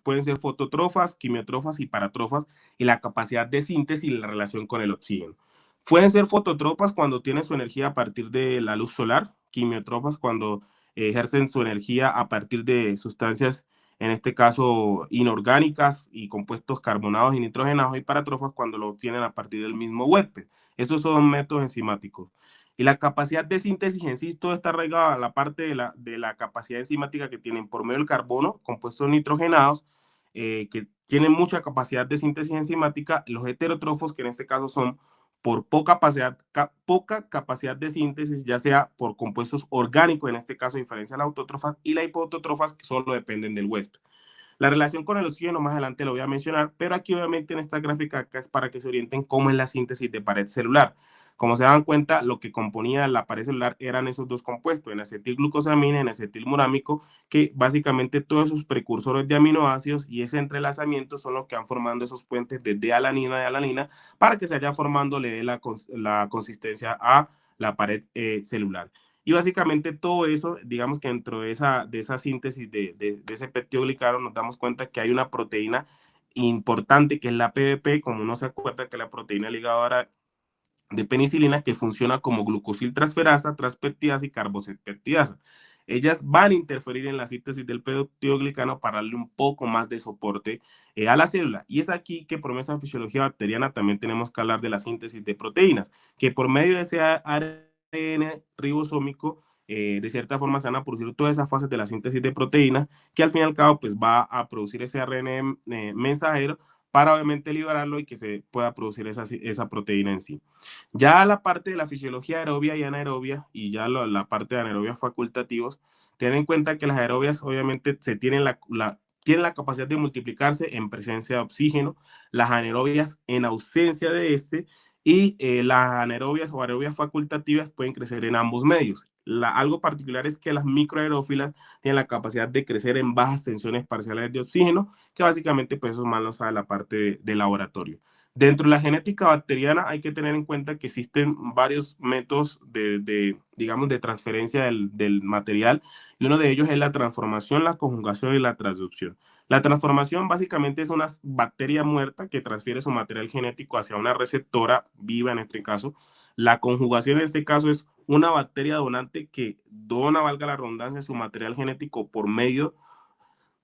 pueden ser fototrofas, quimiotrofas y paratrofas, y la capacidad de síntesis y la relación con el oxígeno. Pueden ser fototropas cuando tienen su energía a partir de la luz solar, quimiotropas cuando ejercen su energía a partir de sustancias, en este caso inorgánicas y compuestos carbonados y nitrogenados, y paratrofas cuando lo obtienen a partir del mismo huésped. Esos son métodos enzimáticos. Y la capacidad de síntesis en sí, todo está arraigado a la parte de la capacidad enzimática que tienen por medio del carbono, compuestos nitrogenados, que tienen mucha capacidad de síntesis enzimática, los heterótrofos, que en este caso son por poca capacidad de síntesis, ya sea por compuestos orgánicos, en este caso diferencia a las autótrofas, y las hipoautótrofas, que solo dependen del huésped. La relación con el oxígeno más adelante lo voy a mencionar, pero aquí obviamente en esta gráfica acá es para que se orienten cómo es la síntesis de pared celular. Como se dan cuenta, lo que componía la pared celular eran esos dos compuestos, en acetilglucosamina y en acetilmurámico, que básicamente todos esos precursores de aminoácidos y ese entrelazamiento son los que van formando esos puentes de alanina para que se vaya formando, le dé la consistencia a la pared celular. Y básicamente todo eso, digamos que dentro de esa síntesis de ese peptidoglicano nos damos cuenta que hay una proteína importante que es la PDP, como uno se acuerda que la proteína ligadora de penicilina, que funciona como glucosiltransferasa, transpeptidasa y carboxipeptidasa. Ellas van a interferir en la síntesis del peptidoglicano para darle un poco más de soporte a la célula. Y es aquí que por esa fisiología bacteriana también tenemos que hablar de la síntesis de proteínas, que por medio de ese ARN ribosómico, de cierta forma se van a producir todas esas fases de la síntesis de proteínas, que al fin y al cabo pues va a producir ese ARN mensajero para obviamente liberarlo y que se pueda producir esa proteína en sí. Ya la parte de la fisiología aerobia y anaerobia, y ya la parte de anaerobias facultativos, ten en cuenta que las aerobias obviamente tienen la capacidad de multiplicarse en presencia de oxígeno, las anaerobias en ausencia de este, y las anaerobias o aerobias facultativas pueden crecer en ambos medios. Algo particular es que las microaerófilas tienen la capacidad de crecer en bajas tensiones parciales de oxígeno, que básicamente pues eso más lo sabe la parte de laboratorio. Dentro de la genética bacteriana hay que tener en cuenta que existen varios métodos digamos, de transferencia del material, y uno de ellos es la transformación, la conjugación y la transducción. La transformación básicamente es una bacteria muerta que transfiere su material genético hacia una receptora viva en este caso. La conjugación en este caso es una bacteria donante que dona, valga la redundancia, su material genético por medio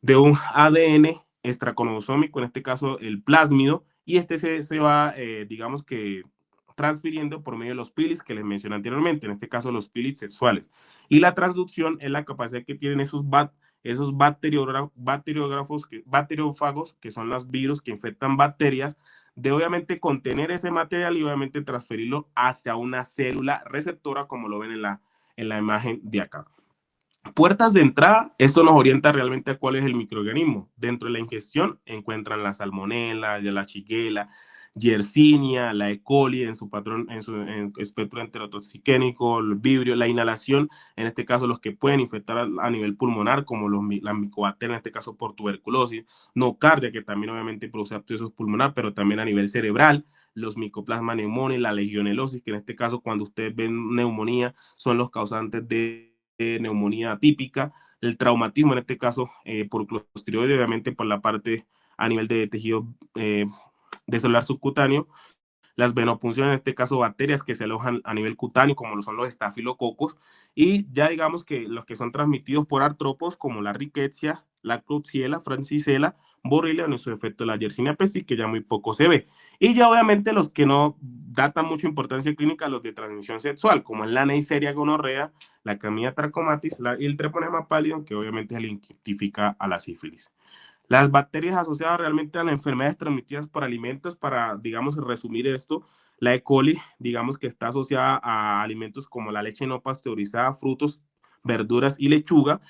de un ADN extracromosómico, en este caso el plásmido, y este se va, digamos que, transfiriendo por medio de los pilis que les mencioné anteriormente, en este caso los pilis sexuales. Y la transducción es la capacidad que tienen esos bacteriófagos, que son los virus que infectan bacterias, de obviamente contener ese material y obviamente transferirlo hacia una célula receptora, como lo ven en la imagen de acá. Puertas de entrada, esto nos orienta realmente a cuál es el microorganismo. Dentro de la ingestión encuentran la salmonela, la shigella, yersinia, la E. coli en su patrón, en espectro enterotoxigénico, el vibrio, la inhalación, en este caso los que pueden infectar a nivel pulmonar, como las micobacterias, en este caso por tuberculosis, nocardia, que también obviamente produce abscesos pulmonar, pero también a nivel cerebral, los micoplasma pneumoniae, la legionelosis, que en este caso cuando ustedes ven neumonía son los causantes de neumonía atípica, el traumatismo en este caso por clostridioides, obviamente por la parte a nivel de tejido de celular subcutáneo, las venopunciones, en este caso bacterias que se alojan a nivel cutáneo, como lo son los estafilococos, y ya digamos que los que son transmitidos por artrópodos, como la rickettsia, la Klebsiella, francisella, borrelia, en su efecto la Yersinia pestis, que ya muy poco se ve. Y ya obviamente los que no datan mucha importancia clínica, los de transmisión sexual, como es la Neisseria gonorrea, la Clamydia trachomatis y el Treponema pallidum, que obviamente se le identifica a la sífilis. Las bacterias asociadas realmente a las enfermedades transmitidas por alimentos, para, digamos, resumir esto, la E. coli, digamos que está asociada a alimentos como la leche no pasteurizada, frutos, verduras y lechuga.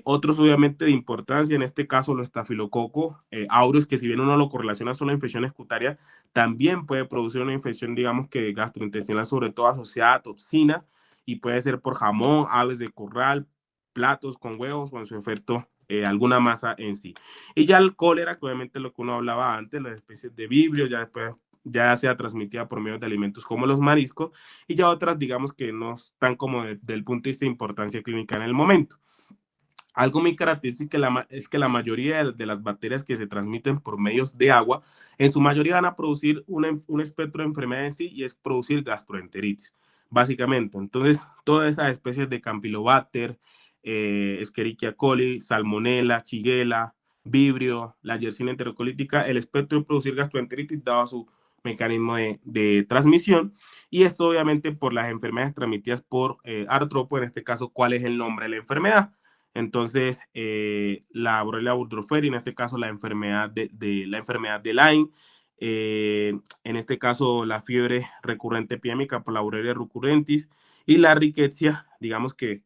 Otros, obviamente, de importancia, en este caso, los estafilococo aureus, que si bien uno lo correlaciona solo a infecciones cutáneas, también puede producir una infección, digamos que gastrointestinal, sobre todo asociada a toxina, y puede ser por jamón, aves de corral, platos con huevos o en su efecto alguna masa en sí. Y ya el cólera, que obviamente lo que uno hablaba antes, las especies de vibrio, ya después ya sea transmitida por medio de alimentos como los mariscos, y ya otras, digamos, que no están como desde el punto de vista de importancia clínica en el momento. Algo muy característico es que la mayoría de las bacterias que se transmiten por medios de agua, en su mayoría van a producir un espectro de enfermedad en sí, y es producir gastroenteritis, básicamente. Entonces, todas esas especies de Campylobacter, Escherichia coli, Salmonella, Shigella, Vibrio, la Yersinia enterocolítica, el espectro de producir gastroenteritis dado su mecanismo de transmisión, y esto obviamente por las enfermedades transmitidas por artrópodos, en este caso, ¿cuál es el nombre de la enfermedad? Entonces, la Borrelia burgdorferi, en este caso la enfermedad la enfermedad de Lyme, en este caso la fiebre recurrente epidémica por la Borrelia recurrentis, y la rickettsia, digamos que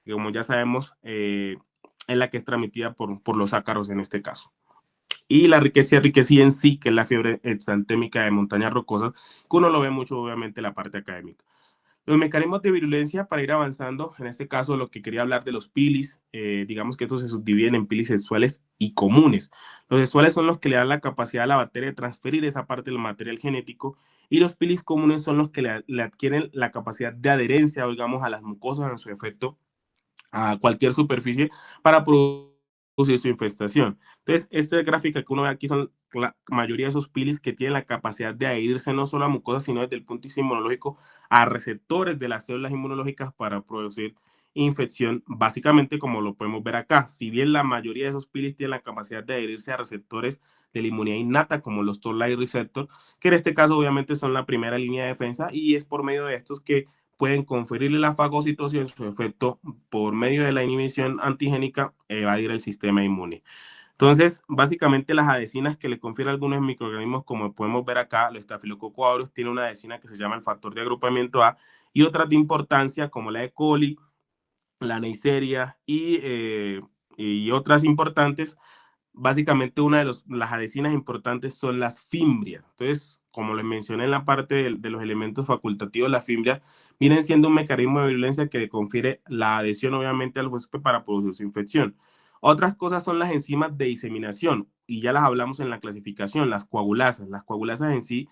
como ya sabemos, es la que es transmitida por los ácaros en este caso. Y la rickettsia rickettsii en sí, que es la fiebre exantémica de montañas rocosas, que uno lo ve mucho obviamente en la parte académica. Los mecanismos de virulencia, para ir avanzando, en este caso lo que quería hablar de los pilis, digamos que estos se subdividen en pilis sexuales y comunes. Los sexuales son los que le dan la capacidad a la bacteria de transferir esa parte del material genético, y los pilis comunes son los que le adquieren la capacidad de adherencia, digamos, a las mucosas en su efecto, a cualquier superficie para producir su infestación. Entonces, esta gráfica que uno ve aquí son la mayoría de esos pilis que tienen la capacidad de adherirse no solo a mucosas, sino desde el punto de vista inmunológico a receptores de las células inmunológicas para producir infección, básicamente como lo podemos ver acá. Si bien la mayoría de esos pilis tienen la capacidad de adherirse a receptores de la inmunidad innata, como los Toll-like receptor, que en este caso obviamente son la primera línea de defensa, y es por medio de estos que pueden conferirle la fagocitosis, en su efecto, por medio de la inhibición antigénica, evadir el sistema inmune. Entonces, básicamente las adhesinas que le confieren algunos microorganismos, como podemos ver acá, el Staphylococcus aureus tiene una adhesina que se llama el factor de agrupamiento A, y otras de importancia como la E. coli, la Neisseria y otras importantes. Básicamente una de las adhesinas importantes son las fimbrias. Entonces, como les mencioné en la parte de los elementos facultativos, las fimbrias vienen siendo un mecanismo de virulencia que le confiere la adhesión obviamente al huésped para producir su infección. Otras cosas son las enzimas de diseminación, y ya las hablamos en la clasificación, las coagulasas. Las coagulasas en sí,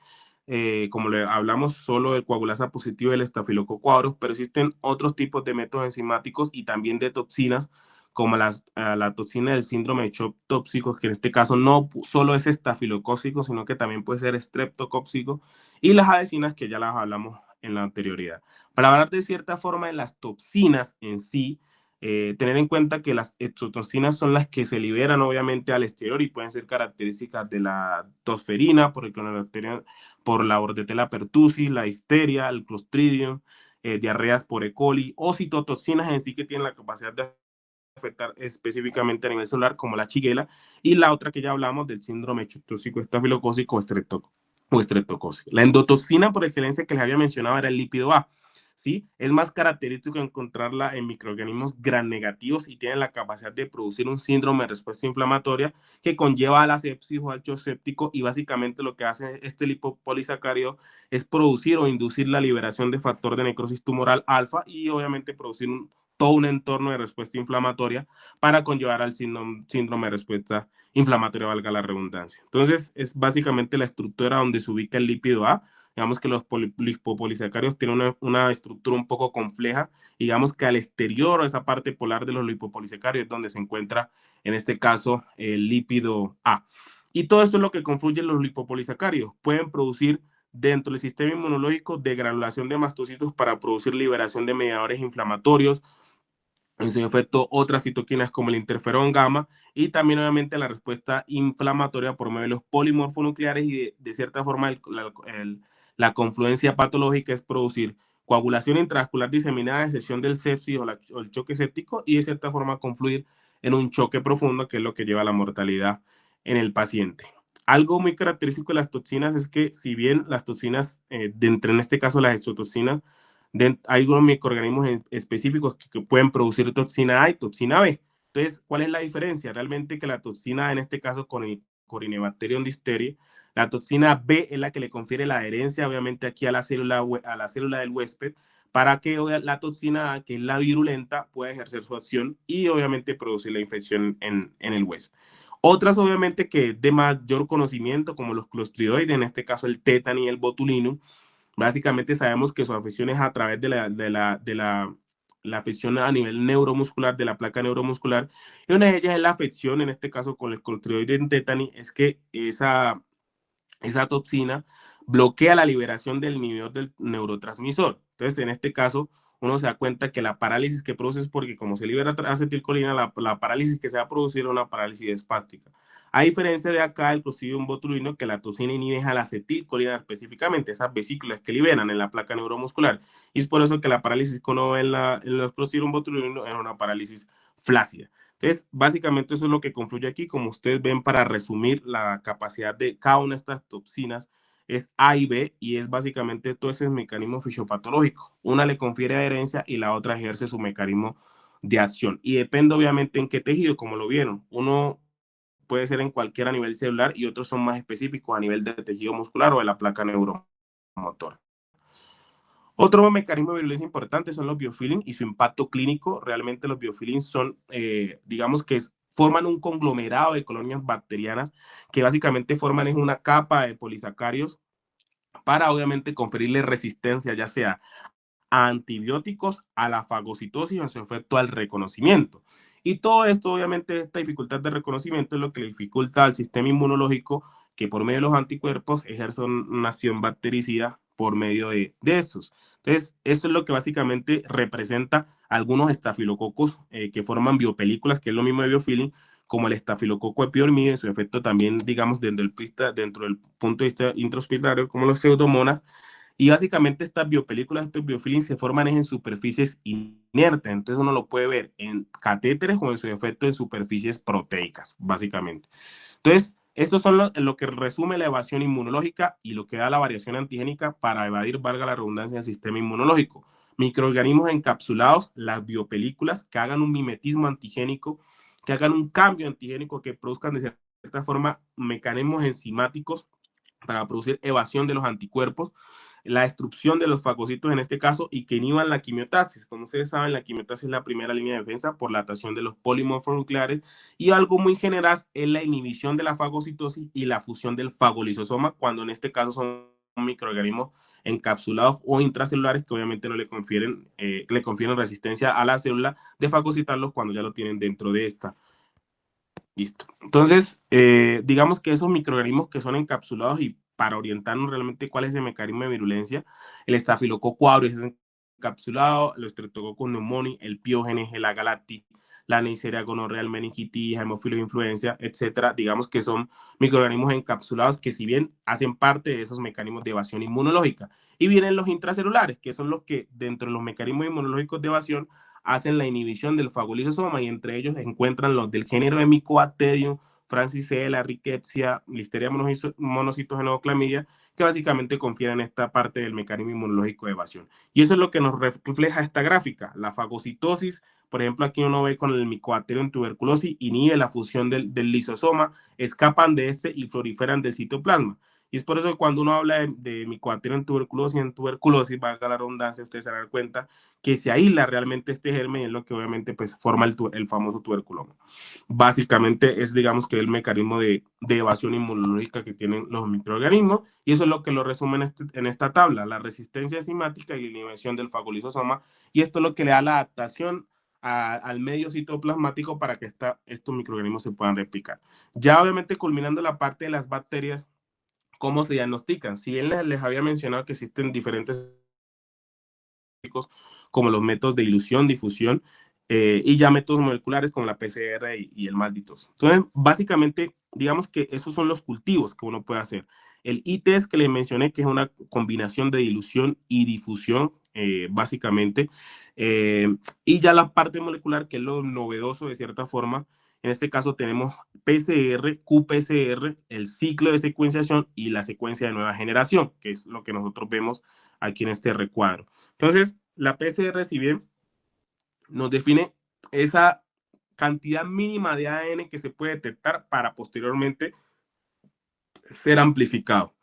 como le hablamos solo del coagulasa positivo del Staphylococcus aureus, pero existen otros tipos de métodos enzimáticos y también de toxinas, como la toxina del síndrome de shock tóxico, que en este caso no solo es estafilocócico, sino que también puede ser estreptocócico, y las adhesinas, que ya las hablamos en la anterioridad. Para hablar de cierta forma de las toxinas en sí, tener en cuenta que las exotoxinas son las que se liberan obviamente al exterior y pueden ser características de la tosferina, por la Bordetella pertussis, la difteria, el Clostridium, diarreas por E. coli, o citotoxinas en sí que tienen la capacidad de afectar específicamente a nivel celular, como la Shigella, y la otra que ya hablamos del síndrome tóxico estafilocócico o estreptocócico. La endotoxina por excelencia que les había mencionado era el lípido A. ¿Sí? Es más característico encontrarla en microorganismos gram negativos y tiene la capacidad de producir un síndrome de respuesta inflamatoria que conlleva a la sepsis o al shock séptico, y básicamente lo que hace este lipopolisacárido es producir o inducir la liberación de factor de necrosis tumoral alfa, y obviamente producir todo un entorno de respuesta inflamatoria para conllevar al síndrome de respuesta inflamatoria, valga la redundancia. Entonces, es básicamente la estructura donde se ubica el lípido A. Digamos que los lipopolisacáridos tienen una estructura un poco compleja. Digamos que al exterior, o esa parte polar de los lipopolisacáridos, es donde se encuentra, en este caso, el lípido A. Y todo esto es lo que confluye los lipopolisacáridos. Pueden producir dentro del sistema inmunológico degranulación de mastocitos para producir liberación de mediadores inflamatorios, en su efecto otras citoquinas como el interferón gamma y también obviamente la respuesta inflamatoria por medio de los polimorfonucleares y de cierta forma la confluencia patológica es producir coagulación intravascular diseminada, excepción del sepsis o el choque séptico y de cierta forma confluir en un choque profundo que es lo que lleva a la mortalidad en el paciente. Algo muy característico de las toxinas es que si bien las toxinas, en este caso las exotoxinas, hay algunos microorganismos específicos que pueden producir toxina A y toxina B. Entonces, ¿cuál es la diferencia? Realmente que la toxina A, en este caso con el Corynebacterium diphtheria, la toxina B es la que le confiere la adherencia, obviamente, aquí a la célula del huésped, para que la toxina A, que es la virulenta, pueda ejercer su acción y obviamente producir la infección en el hueso. Otras, obviamente, que de mayor conocimiento, como los clostridoides, en este caso el tétano y el botulinum, básicamente sabemos que su afección es a través la afección a nivel neuromuscular, de la placa neuromuscular, y una de ellas es la afección, en este caso con el clostridoide tétani, es que esa toxina bloquea la liberación del inhibidor del neurotransmisor. Entonces, en este caso, uno se da cuenta que la parálisis que produce es porque como se libera acetilcolina, la parálisis que se va a producir es una parálisis espástica. A diferencia de acá, el Clostridium botulino, que la toxina inhibe a la acetilcolina específicamente, esas vesículas que liberan en la placa neuromuscular. Y es por eso que la parálisis que uno ve en los Clostridium botulino es una parálisis flácida. Entonces, básicamente eso es lo que confluye aquí. Como ustedes ven, para resumir, la capacidad de cada una de estas toxinas es A y B, y es básicamente todo ese mecanismo fisiopatológico. Una le confiere adherencia y la otra ejerce su mecanismo de acción. Y depende obviamente en qué tejido, como lo vieron. Uno puede ser en cualquier a nivel celular y otros son más específicos a nivel de tejido muscular o de la placa neuromotora. Otro mecanismo de virulencia importante son los biofilms y su impacto clínico. Realmente los biofilms son, digamos que forman un conglomerado de colonias bacterianas que básicamente forman una capa de polisacarios para obviamente conferirle resistencia, ya sea a antibióticos, a la fagocitosis o en su efecto al reconocimiento. Y todo esto, obviamente, esta dificultad de reconocimiento es lo que le dificulta al sistema inmunológico que por medio de los anticuerpos ejerce una acción bactericida por medio de estos. Entonces, esto es lo que básicamente representa algunos estafilococos que forman biopelículas, que es lo mismo de biofilm, como el estafilococo epidermide, en su efecto también, digamos, dentro del punto de vista intrahospitalario, como los pseudomonas, y básicamente estas biopelículas, estos biofilms se forman en superficies inertes. Entonces uno lo puede ver en catéteres o en su efecto en superficies proteicas, básicamente. Entonces, estos son lo que resume la evasión inmunológica y lo que da la variación antigénica para evadir, valga la redundancia, el sistema inmunológico. Microorganismos encapsulados, las biopelículas, que hagan un mimetismo antigénico, que hagan un cambio antigénico, que produzcan de cierta forma mecanismos enzimáticos para producir evasión de los anticuerpos, la destrucción de los fagocitos en este caso, y que inhiban la quimiotasis. Como ustedes saben, la quimiotasis es la primera línea de defensa por la atracción de los polimorfonucleares, y algo muy general es la inhibición de la fagocitosis y la fusión del fagolisosoma, cuando en este caso son microorganismos encapsulados o intracelulares que obviamente no le confieren resistencia a la célula de fagocitarlos cuando ya lo tienen dentro de esta. Listo. Entonces, digamos que esos microorganismos que son encapsulados, y para orientarnos realmente cuál es el mecanismo de virulencia, el estafilococo aureus es encapsulado, el Streptococcus pneumoniae, el Piógenes, el Agalacti, la Neisseria gonorrea, el meningitis, hemófilos influenza, etcétera. Digamos que son microorganismos encapsulados que, si bien hacen parte de esos mecanismos de evasión inmunológica, y vienen los intracelulares, que son los que dentro de los mecanismos inmunológicos de evasión hacen la inhibición del fagolisosoma, y entre ellos se encuentran los del género de Mycobacterium, Francisella, Rickettsia, Listeria monocitogenosclamidia, que básicamente confieren esta parte del mecanismo inmunológico de evasión. Y eso es lo que nos refleja esta gráfica. La fagocitosis, por ejemplo, aquí uno ve con el Mycobacterium tuberculosis, inhibe la fusión del lisosoma, escapan de este y proliferan del citoplasma. Y es por eso que cuando uno habla de Mycobacterium en tuberculosis, valga la redundancia, ustedes se dan cuenta que se aísla realmente este germen y es lo que obviamente pues forma el famoso tuberculoma. Básicamente es, digamos, que el mecanismo de evasión inmunológica que tienen los microorganismos, y eso es lo que lo resume en esta tabla: la resistencia enzimática y la inhibición del fagolisosoma, y esto es lo que le da la adaptación al medio citoplasmático para que estos microorganismos se puedan replicar. Ya obviamente culminando la parte de las bacterias, ¿cómo se diagnostican? Si bien les había mencionado que existen diferentes como los métodos de dilución, difusión, y ya métodos moleculares como la PCR y el MALDI-TOF. Entonces, básicamente, digamos que esos son los cultivos que uno puede hacer. El ITES que les mencioné, que es una combinación de dilución y difusión, básicamente, y ya la parte molecular, que es lo novedoso de cierta forma. En este caso tenemos PCR, qPCR, el ciclo de secuenciación y la secuencia de nueva generación, que es lo que nosotros vemos aquí en este recuadro. Entonces, la PCR, si bien nos define esa cantidad mínima de ADN que se puede detectar para posteriormente ser amplificado.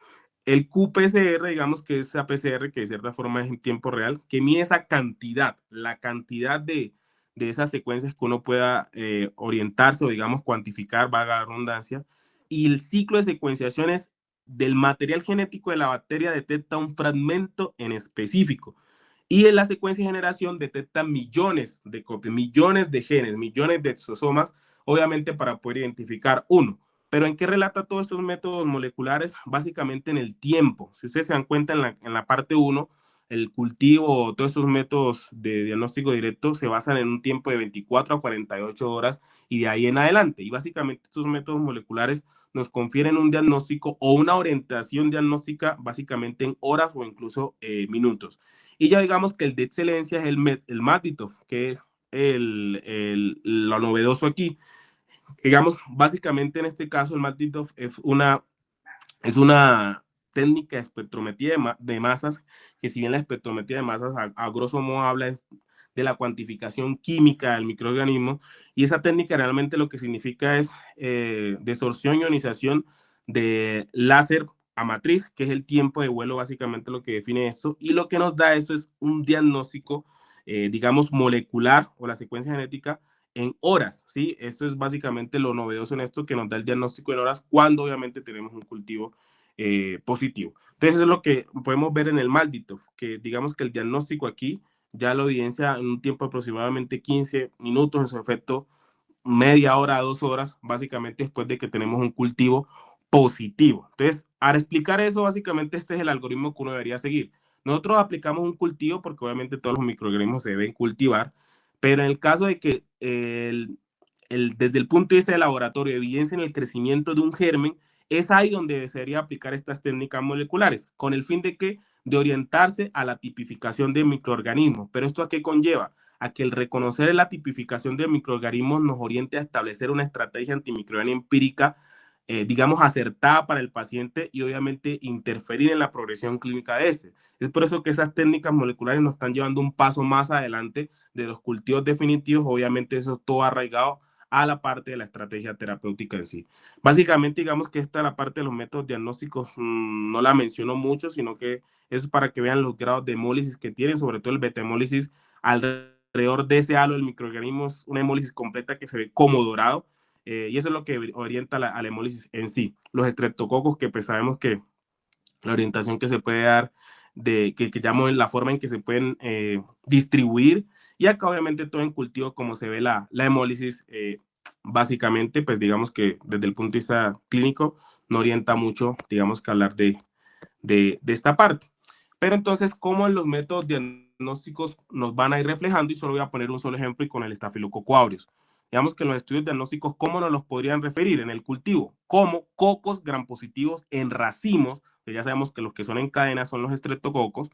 El qPCR, digamos que es esa PCR que de cierta forma es en tiempo real, que mide esa cantidad, la cantidad de esas secuencias que uno pueda orientarse o, digamos, cuantificar, valga la redundancia. Y el ciclo de secuenciación es del material genético de la bacteria, detecta un fragmento en específico. Y en la secuencia de generación detecta millones de copias, millones de genes, millones de exosomas, obviamente para poder identificar uno. Pero ¿en qué relata todos estos métodos moleculares? Básicamente en el tiempo. Si ustedes se dan cuenta en la parte 1, el cultivo, todos estos métodos de diagnóstico directo se basan en un tiempo de 24 a 48 horas y de ahí en adelante. Y básicamente estos métodos moleculares nos confieren un diagnóstico o una orientación diagnóstica básicamente en horas o incluso minutos. Y ya digamos que el de excelencia es el MALDI-TOF, que es lo novedoso aquí. Digamos, básicamente en este caso el MALDI-TOF es una técnica de espectrometría de masas, que si bien la espectrometría de masas a grosso modo habla de la cuantificación química del microorganismo, y esa técnica realmente lo que significa es desorción y ionización de láser a matriz, que es el tiempo de vuelo, básicamente lo que define esto, y lo que nos da eso es un diagnóstico, digamos, molecular o la secuencia genética en horas, ¿sí? Esto es básicamente lo novedoso en esto, que nos da el diagnóstico en horas cuando obviamente tenemos un cultivo positivo. Entonces, eso es lo que podemos ver en el MALDI-TOF, que digamos que el diagnóstico aquí ya lo evidencia en un tiempo aproximadamente 15 minutos, en su efecto media hora a 2 horas, básicamente después de que tenemos un cultivo positivo. Entonces, al explicar eso, básicamente este es el algoritmo que uno debería seguir. Nosotros aplicamos un cultivo porque obviamente todos los microorganismos se deben cultivar, pero en el caso de que desde el punto de vista del laboratorio evidencien el crecimiento de un germen, es ahí donde debería aplicar estas técnicas moleculares, con el fin de que de orientarse a la tipificación de microorganismos. Pero ¿esto a qué conlleva? A que el reconocer la tipificación de microorganismos nos oriente a establecer una estrategia antimicrobiana empírica, digamos, acertada para el paciente y obviamente interferir en la progresión clínica de este. Es por eso que esas técnicas moleculares nos están llevando un paso más adelante de los cultivos definitivos. Obviamente eso es todo arraigado a la parte de la estrategia terapéutica en sí. Básicamente, digamos que esta la parte de los métodos diagnósticos no la menciono mucho, sino que es para que vean los grados de hemólisis que tienen, sobre todo el beta-hemólisis alrededor de ese halo del microorganismo, es una hemólisis completa que se ve como dorado, y eso es lo que orienta a la hemólisis en sí. Los estreptococos, que pues sabemos que la orientación que se puede dar, que llamo la forma en que se pueden distribuir, y acá obviamente todo en cultivo, como se ve la hemólisis, básicamente, pues digamos que desde el punto de vista clínico no orienta mucho, digamos, que hablar de esta parte. Pero entonces, ¿cómo los métodos diagnósticos nos van a ir reflejando? Y solo voy a poner un solo ejemplo y con el estafilococo aureus. Digamos que los estudios diagnósticos, ¿cómo nos los podrían referir? En el cultivo, como cocos gram positivos en racimos, que ya sabemos que los que son en cadena son los estreptococos,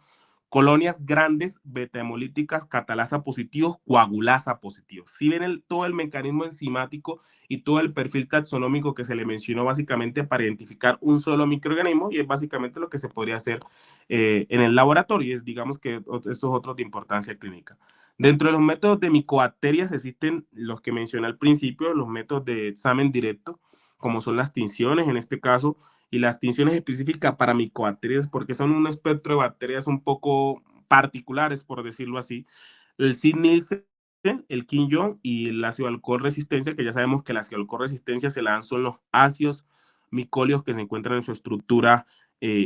colonias grandes, beta-hemolíticas, catalasa positivos, coagulasa positivos. Si ven todo el mecanismo enzimático y todo el perfil taxonómico que se le mencionó básicamente para identificar un solo microorganismo, y es básicamente lo que se podría hacer en el laboratorio, y es, digamos, que estos otros de importancia clínica. Dentro de los métodos de micobacterias existen los que mencioné al principio, los métodos de examen directo, como son las tinciones en este caso, y las tinciones específicas para micobacterias, porque son un espectro de bacterias un poco particulares, por decirlo así. El Sid-Nielsen, el Quinjon y el ácido alcohol resistencia, que ya sabemos que el ácido alcohol resistencia se le dan son los ácidos micóleos que se encuentran en su estructura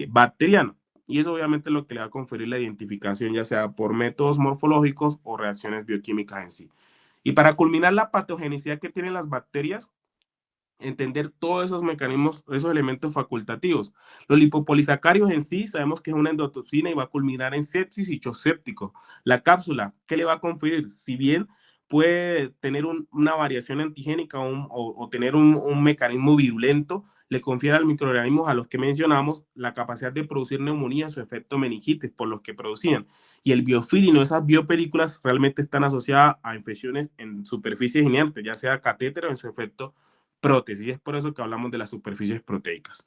bacteriana. Y eso obviamente es lo que le va a conferir la identificación, ya sea por métodos morfológicos o reacciones bioquímicas en sí. Y para culminar la patogenicidad que tienen las bacterias, entender todos esos mecanismos, esos elementos facultativos. Los lipopolisacáridos en sí sabemos que es una endotoxina y va a culminar en sepsis y shock séptico. La cápsula, ¿qué le va a conferir? Si bien puede tener una variación antigénica o tener un mecanismo virulento, le confiere al microorganismos a los que mencionamos la capacidad de producir neumonías o efecto meningitis por los que producían. Y el biofilino, esas biopelículas realmente están asociadas a infecciones en superficies inertes, ya sea catéter o en su efecto prótesis. Y es por eso que hablamos de las superficies proteicas.